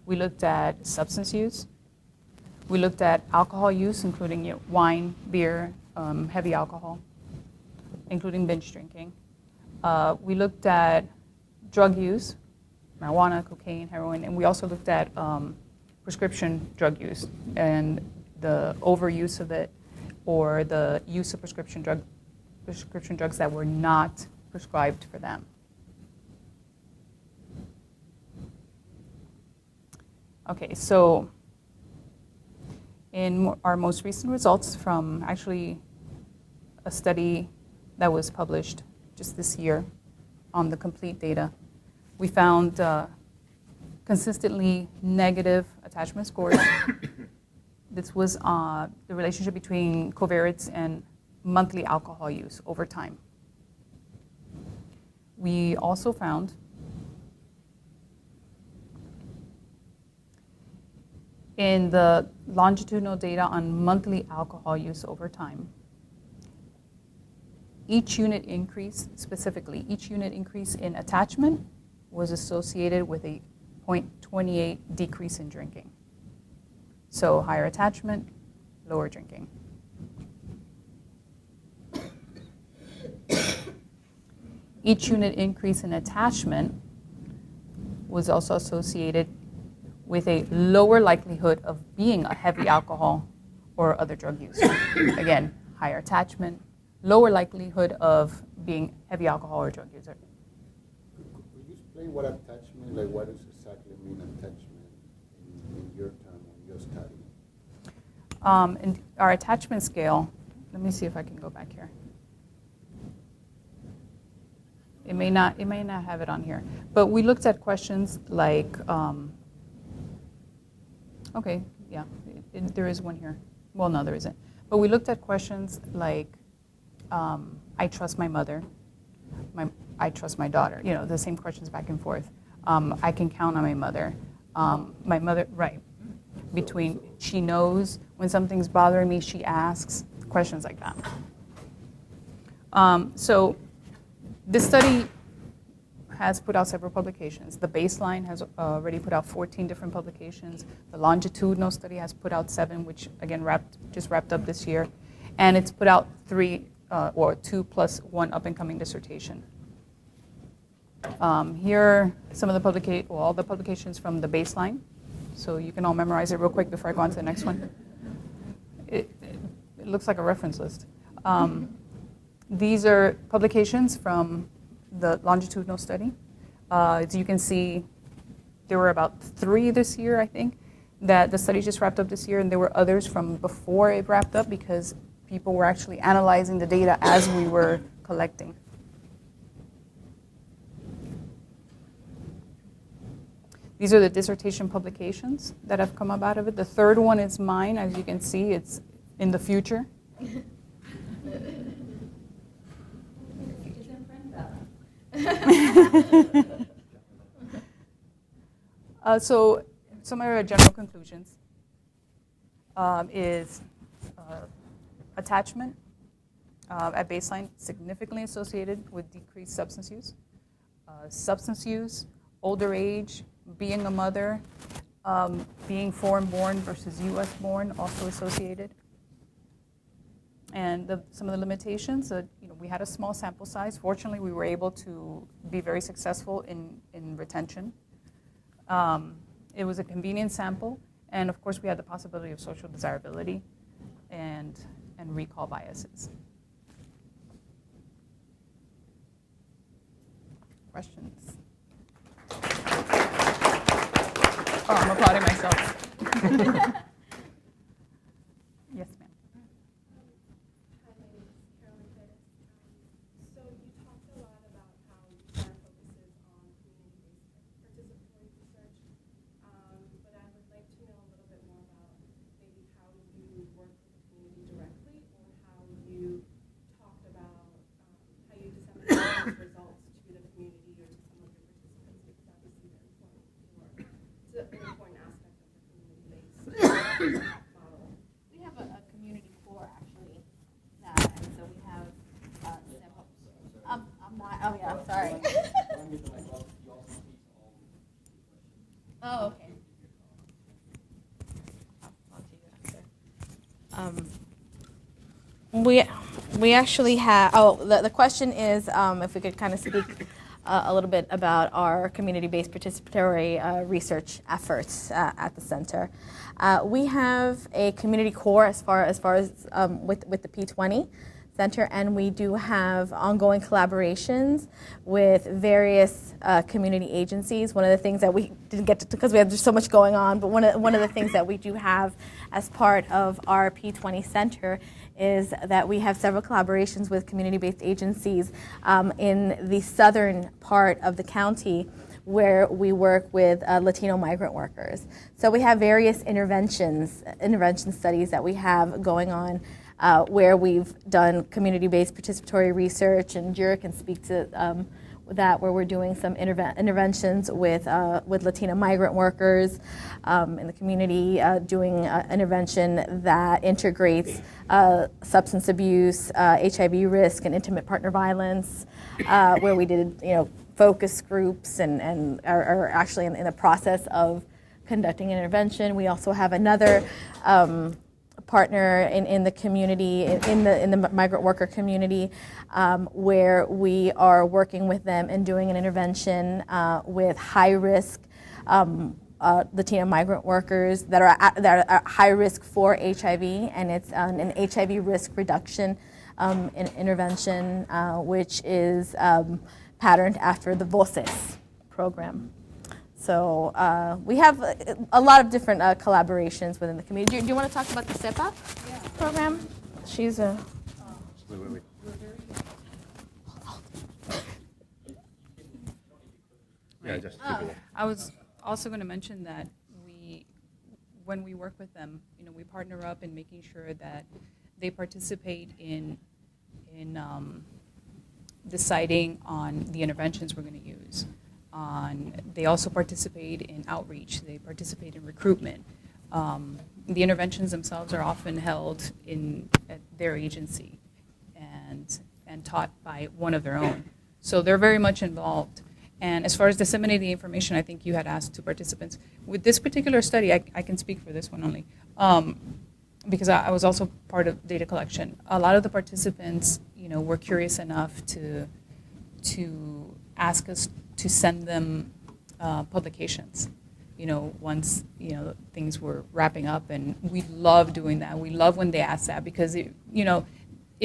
We looked at substance use. We looked at alcohol use, including wine, beer, heavy alcohol, including binge drinking. We looked at drug use, marijuana, cocaine, heroin, and we also looked at prescription drug use and the overuse of it, or the use of prescription drugs that were not prescribed for them. Okay, so in our most recent results from actually a study that was published just this year on the complete data, we found consistently negative attachment scores. This was the relationship between covariates and monthly alcohol use over time. We also found in the longitudinal data on monthly alcohol use over time, each unit increase, specifically, each unit increase in attachment was associated with a 0.28 decrease in drinking. So higher attachment, lower drinking. Each unit increase in attachment was also associated with a lower likelihood of being a heavy alcohol or other drug use. Again, higher attachment, lower likelihood of being heavy alcohol or drug user. Could you explain what attachment, like what does exactly mean attachment in your term, in your study? And our attachment scale, let me see if I can go back here. It may not have it on here, but we looked at questions like, okay, yeah, there is one here. Well, no, there isn't. But we looked at questions like, I trust my mother, I trust my daughter, the same questions back and forth. I can count on my mother. My mother, right, between she knows when something's bothering me, she asks, questions like that. So this study has put out several publications. The baseline has already put out 14 different publications. The longitudinal study has put out 7, which again just wrapped up this year. And it's put out 3 or 2 plus 1 up-and-coming dissertation. Here are some of the all the publications from the baseline. So you can all memorize it real quick before I go on to the next one. It looks like a reference list. These are publications from the longitudinal study. As you can see, there were about 3 this year, I think, that the study just wrapped up this year, and there were others from before it wrapped up because people were actually analyzing the data as we were collecting. These are the dissertation publications that have come up out of it. The third one is mine. As you can see, it's in the future. So some of our general conclusions is attachment at baseline significantly associated with decreased substance use. Substance use, older age, being a mother, being foreign-born versus U.S.-born also associated. And some of the limitations, we had a small sample size. Fortunately, we were able to be very successful in retention. It was a convenient sample, and of course, we had the possibility of social desirability and recall biases. Questions? Oh, I'm applauding myself. Yes, ma'am. Oh, yeah, sorry. Oh, okay. We actually have, the question is if we could kind of speak a little bit about our community-based participatory research efforts at the center. We have a community core as far as with the P20 Center, and we do have ongoing collaborations with various community agencies. One of the things that we didn't get to, because we had just so much going on, but one of the things that we do have as part of our P20 Center is that we have several collaborations with community-based agencies in the southern part of the county, where we work with Latino migrant workers. So we have various intervention studies that we have going on where we've done community-based participatory research, and Jira can speak to that, where we're doing some interventions with Latino migrant workers in the community, doing intervention that integrates substance abuse, HIV risk, and intimate partner violence, where we did focus groups and are actually in the process of conducting an intervention. We also have another partner in the community, in the migrant worker community, where we are working with them and doing an intervention with high-risk Latino migrant workers that are at high risk for HIV, and it's an HIV risk reduction intervention, which is patterned after the Voces program. So we have a lot of different collaborations within the community. Do you want to talk about the SEPA program? She's a... Wait. Yeah, just I was also going to mention that when we work with them, we partner up in making sure that they participate in deciding on the interventions we're going to use. They also participate in outreach. They participate in recruitment. The interventions themselves are often held at their agency and taught by one of their own. So they're very much involved. And as far as disseminating the information, I think you had asked two participants. With this particular study, I can speak for this one only, because I was also part of data collection. A lot of the participants, were curious enough to ask us to send them publications, once, things were wrapping up, and we love doing that. We love when they ask that, because it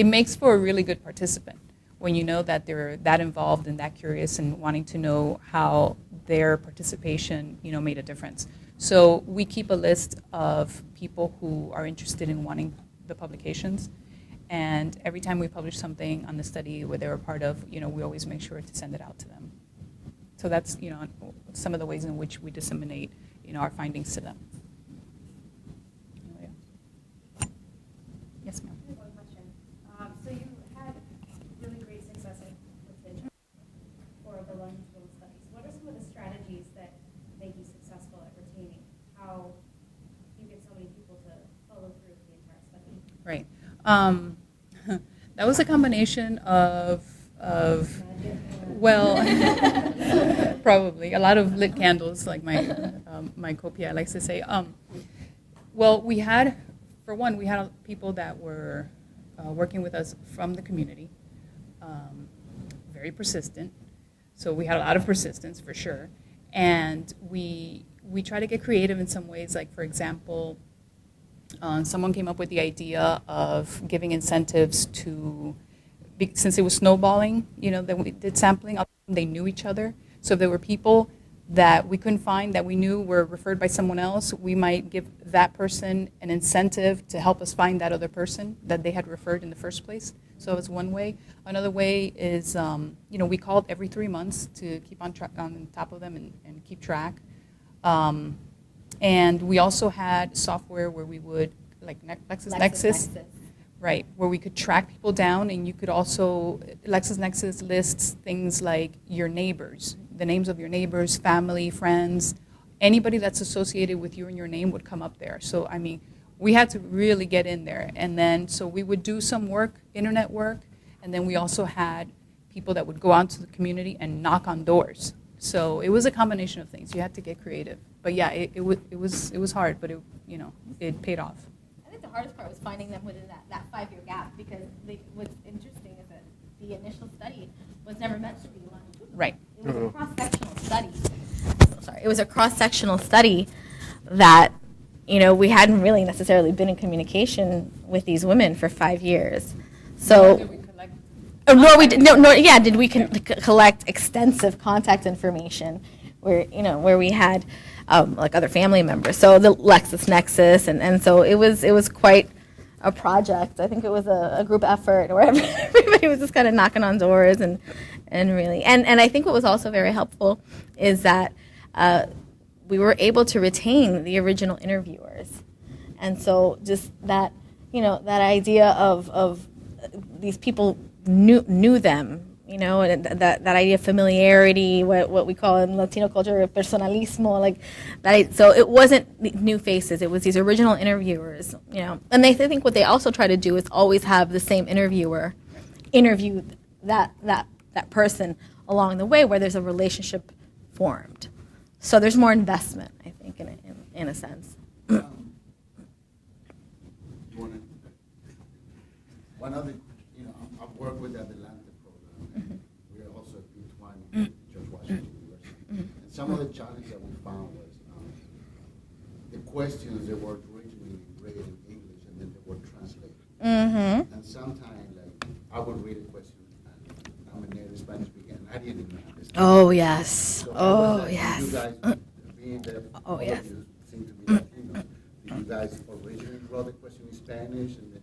makes for a really good participant when you know that they're that involved and that curious and wanting to know how their participation, made a difference. So we keep a list of people who are interested in wanting the publications, and every time we publish something on the study where they were part of, we always make sure to send it out to them. So that's, some of the ways in which we disseminate, our findings to them. Yes, ma'am. I have one question. So you had really great success for the longitudinal studies. What are some of the strategies that make you successful at retaining? How you get so many people to follow through with the entire study? Right. That was a combination of well, probably a lot of lit candles, like my copia likes to say. Well, we had people that were working with us from the community, very persistent. So we had a lot of persistence for sure, and we try to get creative in some ways. Like, for example, someone came up with the idea of giving incentives to, since it was snowballing, that we did sampling, they knew each other. So if there were people that we couldn't find that we knew were referred by someone else, we might give that person an incentive to help us find that other person that they had referred in the first place. So it was one way. Another way is, we called every 3 months to keep on top of them and keep track. And we also had software where we would, like LexisNexis. Right, where we could track people down, and you could also, LexisNexis lists things like your neighbors, the names of your neighbors, family, friends, anybody that's associated with you and your name would come up there. So, we had to really get in there. And then, so we would do some work, internet work, and then we also had people that would go out to the community and knock on doors. So it was a combination of things. You had to get creative. But yeah, it was hard, but it paid off. I think the hardest part was finding them within that 5-year gap, because what's interesting is that the initial study was never meant to be longitudinal. Right. It was a cross-sectional study. It was a cross-sectional study that, we hadn't really necessarily been in communication with these women for 5 years. So, did we collect extensive contact information where we had like other family members. So the LexisNexis, and so it was quite a project. I think it was a group effort where everybody was just kind of knocking on doors and really, and I think what was also very helpful is that we were able to retain the original interviewers. And so just that, that idea of these people knew them, and that idea of familiarity, what we call in Latino culture personalismo, like that. So it wasn't new faces; it was these original interviewers, And I think what they also try to do is always have the same interviewer interview that person along the way, where there's a relationship formed. So there's more investment, I think, in a sense. One other, I've worked with the Avance program. We're also at P20, George Washington University. And some of the challenges that we found was the questions that were originally read in English and then they were translated. And sometimes, like, I would read a question, and I'm a native Spanish speaker, and I didn't even understand. Oh, yes. So yes. You guys, being that all yes. of you seem to be Latinos, did you guys originally wrote the question in Spanish, and then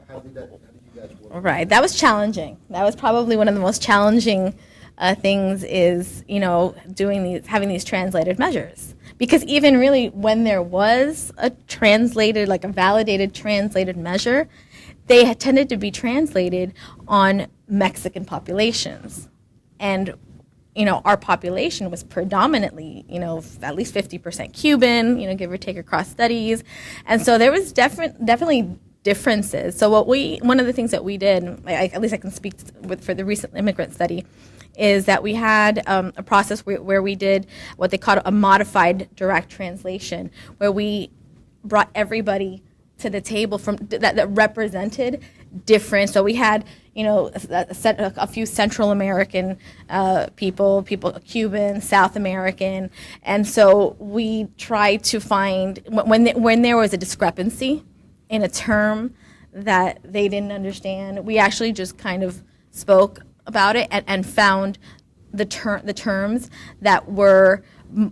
how did you guys work? Right, that was challenging. That was probably one of the most challenging things is, having these translated measures. Because even really when there was a translated, like a validated translated measure, they had tended to be translated on Mexican populations. And, our population was predominantly, at least 50% Cuban, give or take across studies. And so there was definitely differences. So one of the things that we did, at least I can speak for the recent immigrant study, is that we had a process where we did what they called a modified direct translation, where we brought everybody to the table from that represented different. So we had, a few Central American people, Cuban, South American, and so we tried to find when there was a discrepancy in a term that they didn't understand, we actually just kind of spoke about it and found the terms that were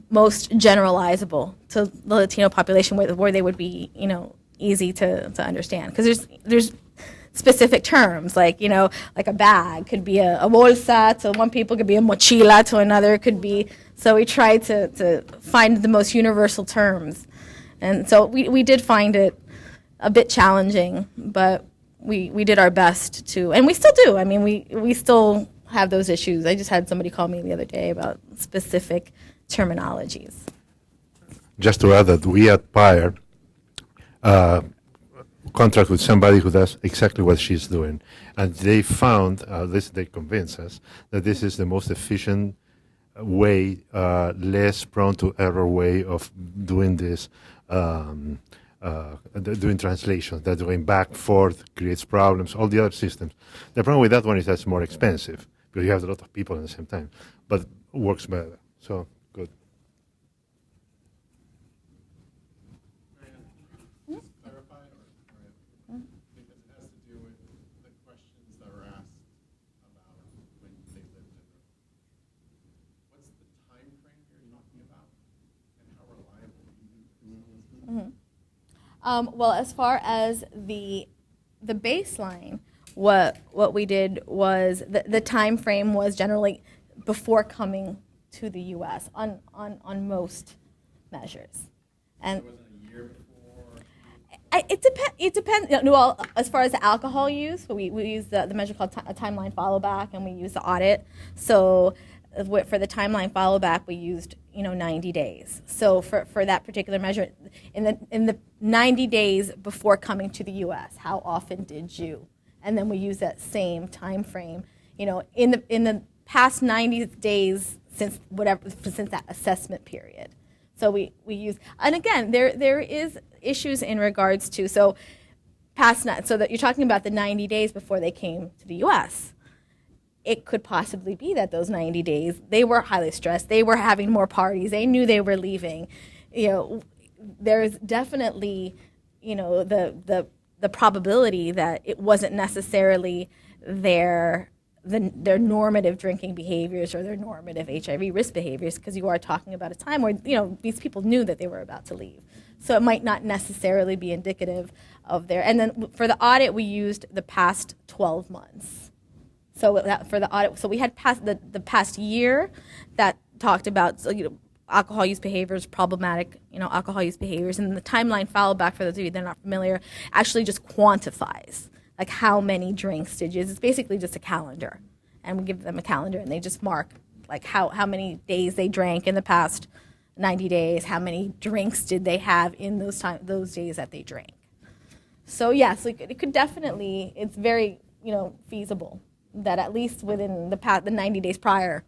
most generalizable to the Latino population, where they would be, easy to understand. Because there's specific terms, like a bag could be a bolsa to one people, could be a mochila to another, could be. So we tried to find the most universal terms, and so we did find it a bit challenging, but we did our best to, and we still do. I mean, we still have those issues. I just had somebody call me the other day about specific terminologies. Just to add that we at Pire contract with somebody who does exactly what she's doing, and they found, they convinced us, that this is the most efficient way, less prone to error way of doing this, doing translation. That going back, forth, creates problems, all the other systems. The problem with that one is that's more expensive, because you have a lot of people at the same time, but works better. So, good. Well, as far as the baseline, what we did was the time frame was generally before coming to the U.S. on most measures, and it wasn't a year before. It depends. Well, as far as the alcohol use, we use the measure called a timeline follow back, and we use the audit. So for the timeline follow back, we used 90 days. So for that particular measure, in the 90 days before coming to the U.S., how often did you? And then we use that same time frame, in the past 90 days since that assessment period. So we use, and again, there is issues in regards to, so that you're talking about the 90 days before they came to the U.S. It could possibly be that those 90 days, they were highly stressed, they were having more parties, they knew they were leaving. There's definitely, the probability that it wasn't necessarily their normative drinking behaviors or their normative HIV risk behaviors, because you are talking about a time where these people knew that they were about to leave. So it might not necessarily be indicative of their. And then for the audit, we used the past 12 months. So for the audit, so we had the past year that talked about alcohol use behaviors, problematic alcohol use behaviors, and the timeline followed back, for those of you that are not familiar, actually just quantifies like how many drinks did you. It's basically just a calendar, and we give them a calendar and they just mark like how many days they drank in the past 90 days, how many drinks did they have in those days that they drank. So yes, it could definitely, it's very feasible that at least within the 90 days prior,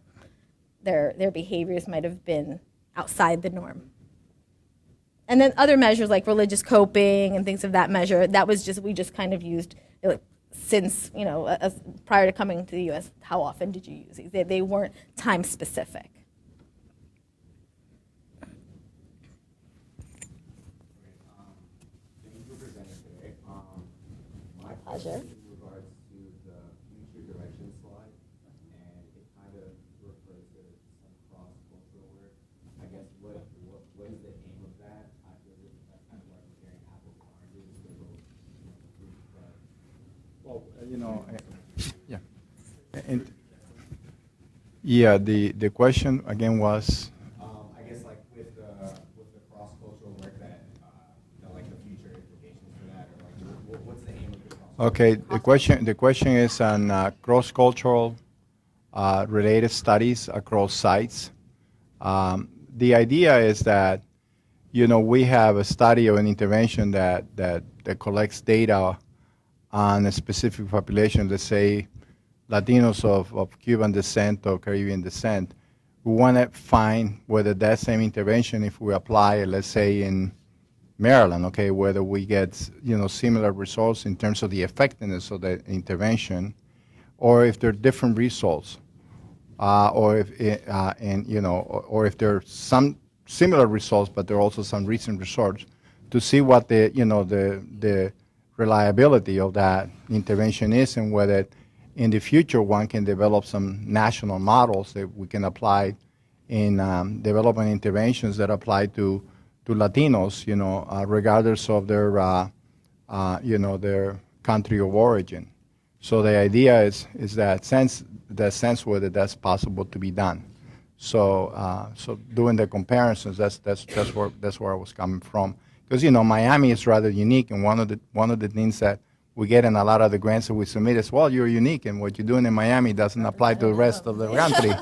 their behaviors might have been outside the norm. And then other measures like religious coping and things of that measure, we just kind of used, since, prior to coming to the U.S., how often did you use these? They weren't time specific. Thank you for presenting today. My Pleasure. question in regards to the future direction slide, and it kind of refers to some cross-cultural work. I guess what is the aim of that? I feel that that's kind of like comparing apples to oranges. They're both fruits, but Well, yeah. The question again was. I guess like with the cross-cultural work that like the future implications for that, or like what's the aim of the cross-cultural? Okay, the question is on cross-cultural related studies across sites. The idea is that we have a study or an intervention that collects data on a specific population, let's say Latinos of Cuban descent or Caribbean descent. We want to find whether that same intervention, if we apply it, let's say in Maryland, okay, whether we get similar results in terms of the effectiveness of the intervention, or if there are different results, or if or if there are some similar results, but there are also some recent results, to see what the reliability of that intervention is, and whether in the future one can develop some national models that we can apply in developing interventions that apply to Latinos, regardless of their their country of origin. So the idea is that sense whether that's possible to be done. So doing the comparisons, that's where I was coming from. Because Miami is rather unique, and one of the things that we get in a lot of the grants that we submit is, well, you're unique, and what you're doing in Miami doesn't apply to the rest of the country.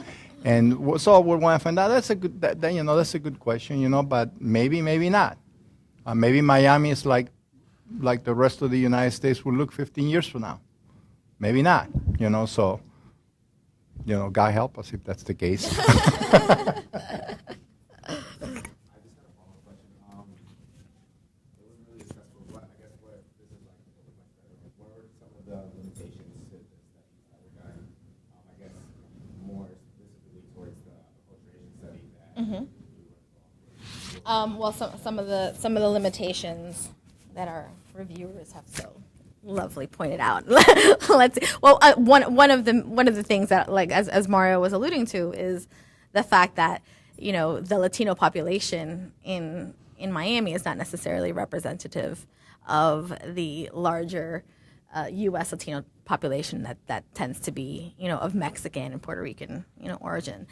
And so we want to find out. That's a good question, but maybe not. Maybe Miami is like the rest of the United States will look 15 years from now. Maybe not. So God help us if that's the case. Well, some of the limitations that our reviewers have so lovely pointed out. Let's see. Well, one of the things that, like as Mario was alluding to, is the fact that the Latino population in Miami is not necessarily representative of the larger U.S. Latino population that tends to be of Mexican and Puerto Rican origin.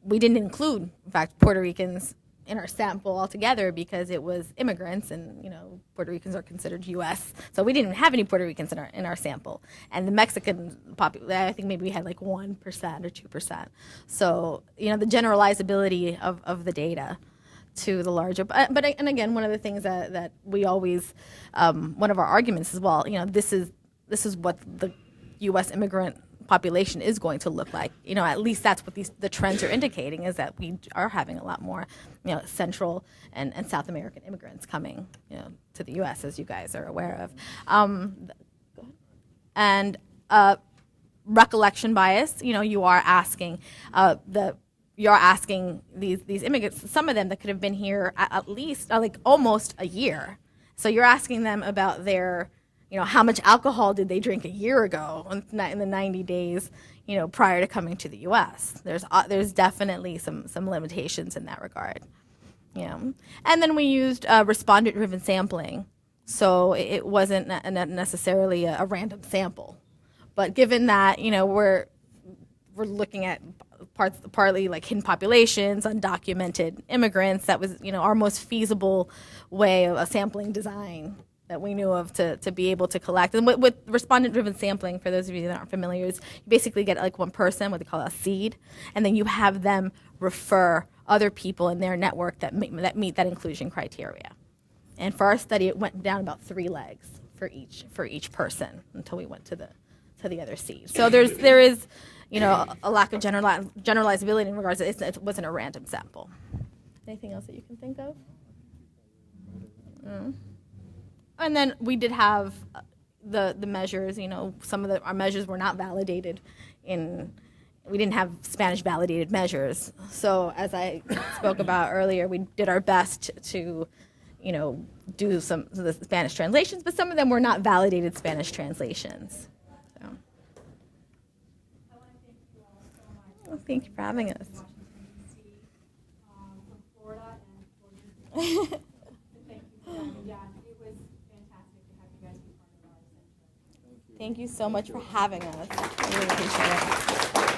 We didn't include, in fact, Puerto Ricans in our sample altogether because it was immigrants, and Puerto Ricans are considered U.S. So we didn't even have any Puerto Ricans in our sample, and the Mexican population, I think maybe we had like 1% or 2%. So the generalizability of the data to the larger, but again, one of the things that we always, one of our arguments as well, this is what the U.S. immigrant population is going to look like. At least that's what the trends are indicating, is that we are having a lot more, Central and South American immigrants coming, to the U.S., as you guys are aware of. And recollection bias, you are asking these immigrants, some of them that could have been here at least like almost a year. So you're asking them about their, how much alcohol did they drink a year ago in the 90 days, prior to coming to the U.S. There's definitely some limitations in that regard. And then we used respondent-driven sampling, so it wasn't necessarily a random sample. But given that, we're looking at partly like hidden populations, undocumented immigrants, that was, our most feasible way of a sampling design that we knew of to be able to collect. And with respondent-driven sampling, for those of you that aren't familiar, is you basically get like one person, what they call a seed, and then you have them refer other people in their network that meet that inclusion criteria. And for our study, it went down about 3 legs for each person until we went to the other seed. So there is, a lack of generalizability in regards to it wasn't a random sample. Anything else that you can think of? And then we did have the measures. Some of our measures were not validated we didn't have Spanish validated measures. So as I spoke about earlier, we did our best to, do some of the Spanish translations, but some of them were not validated Spanish translations. So. I want to thank you all so much. Well, thank you for having us. Washington, D.C., from Florida and Florida. Thank you for coming. Yeah, it was fantastic to have you guys be part of our center. Thank you so much for having us. I really appreciate it.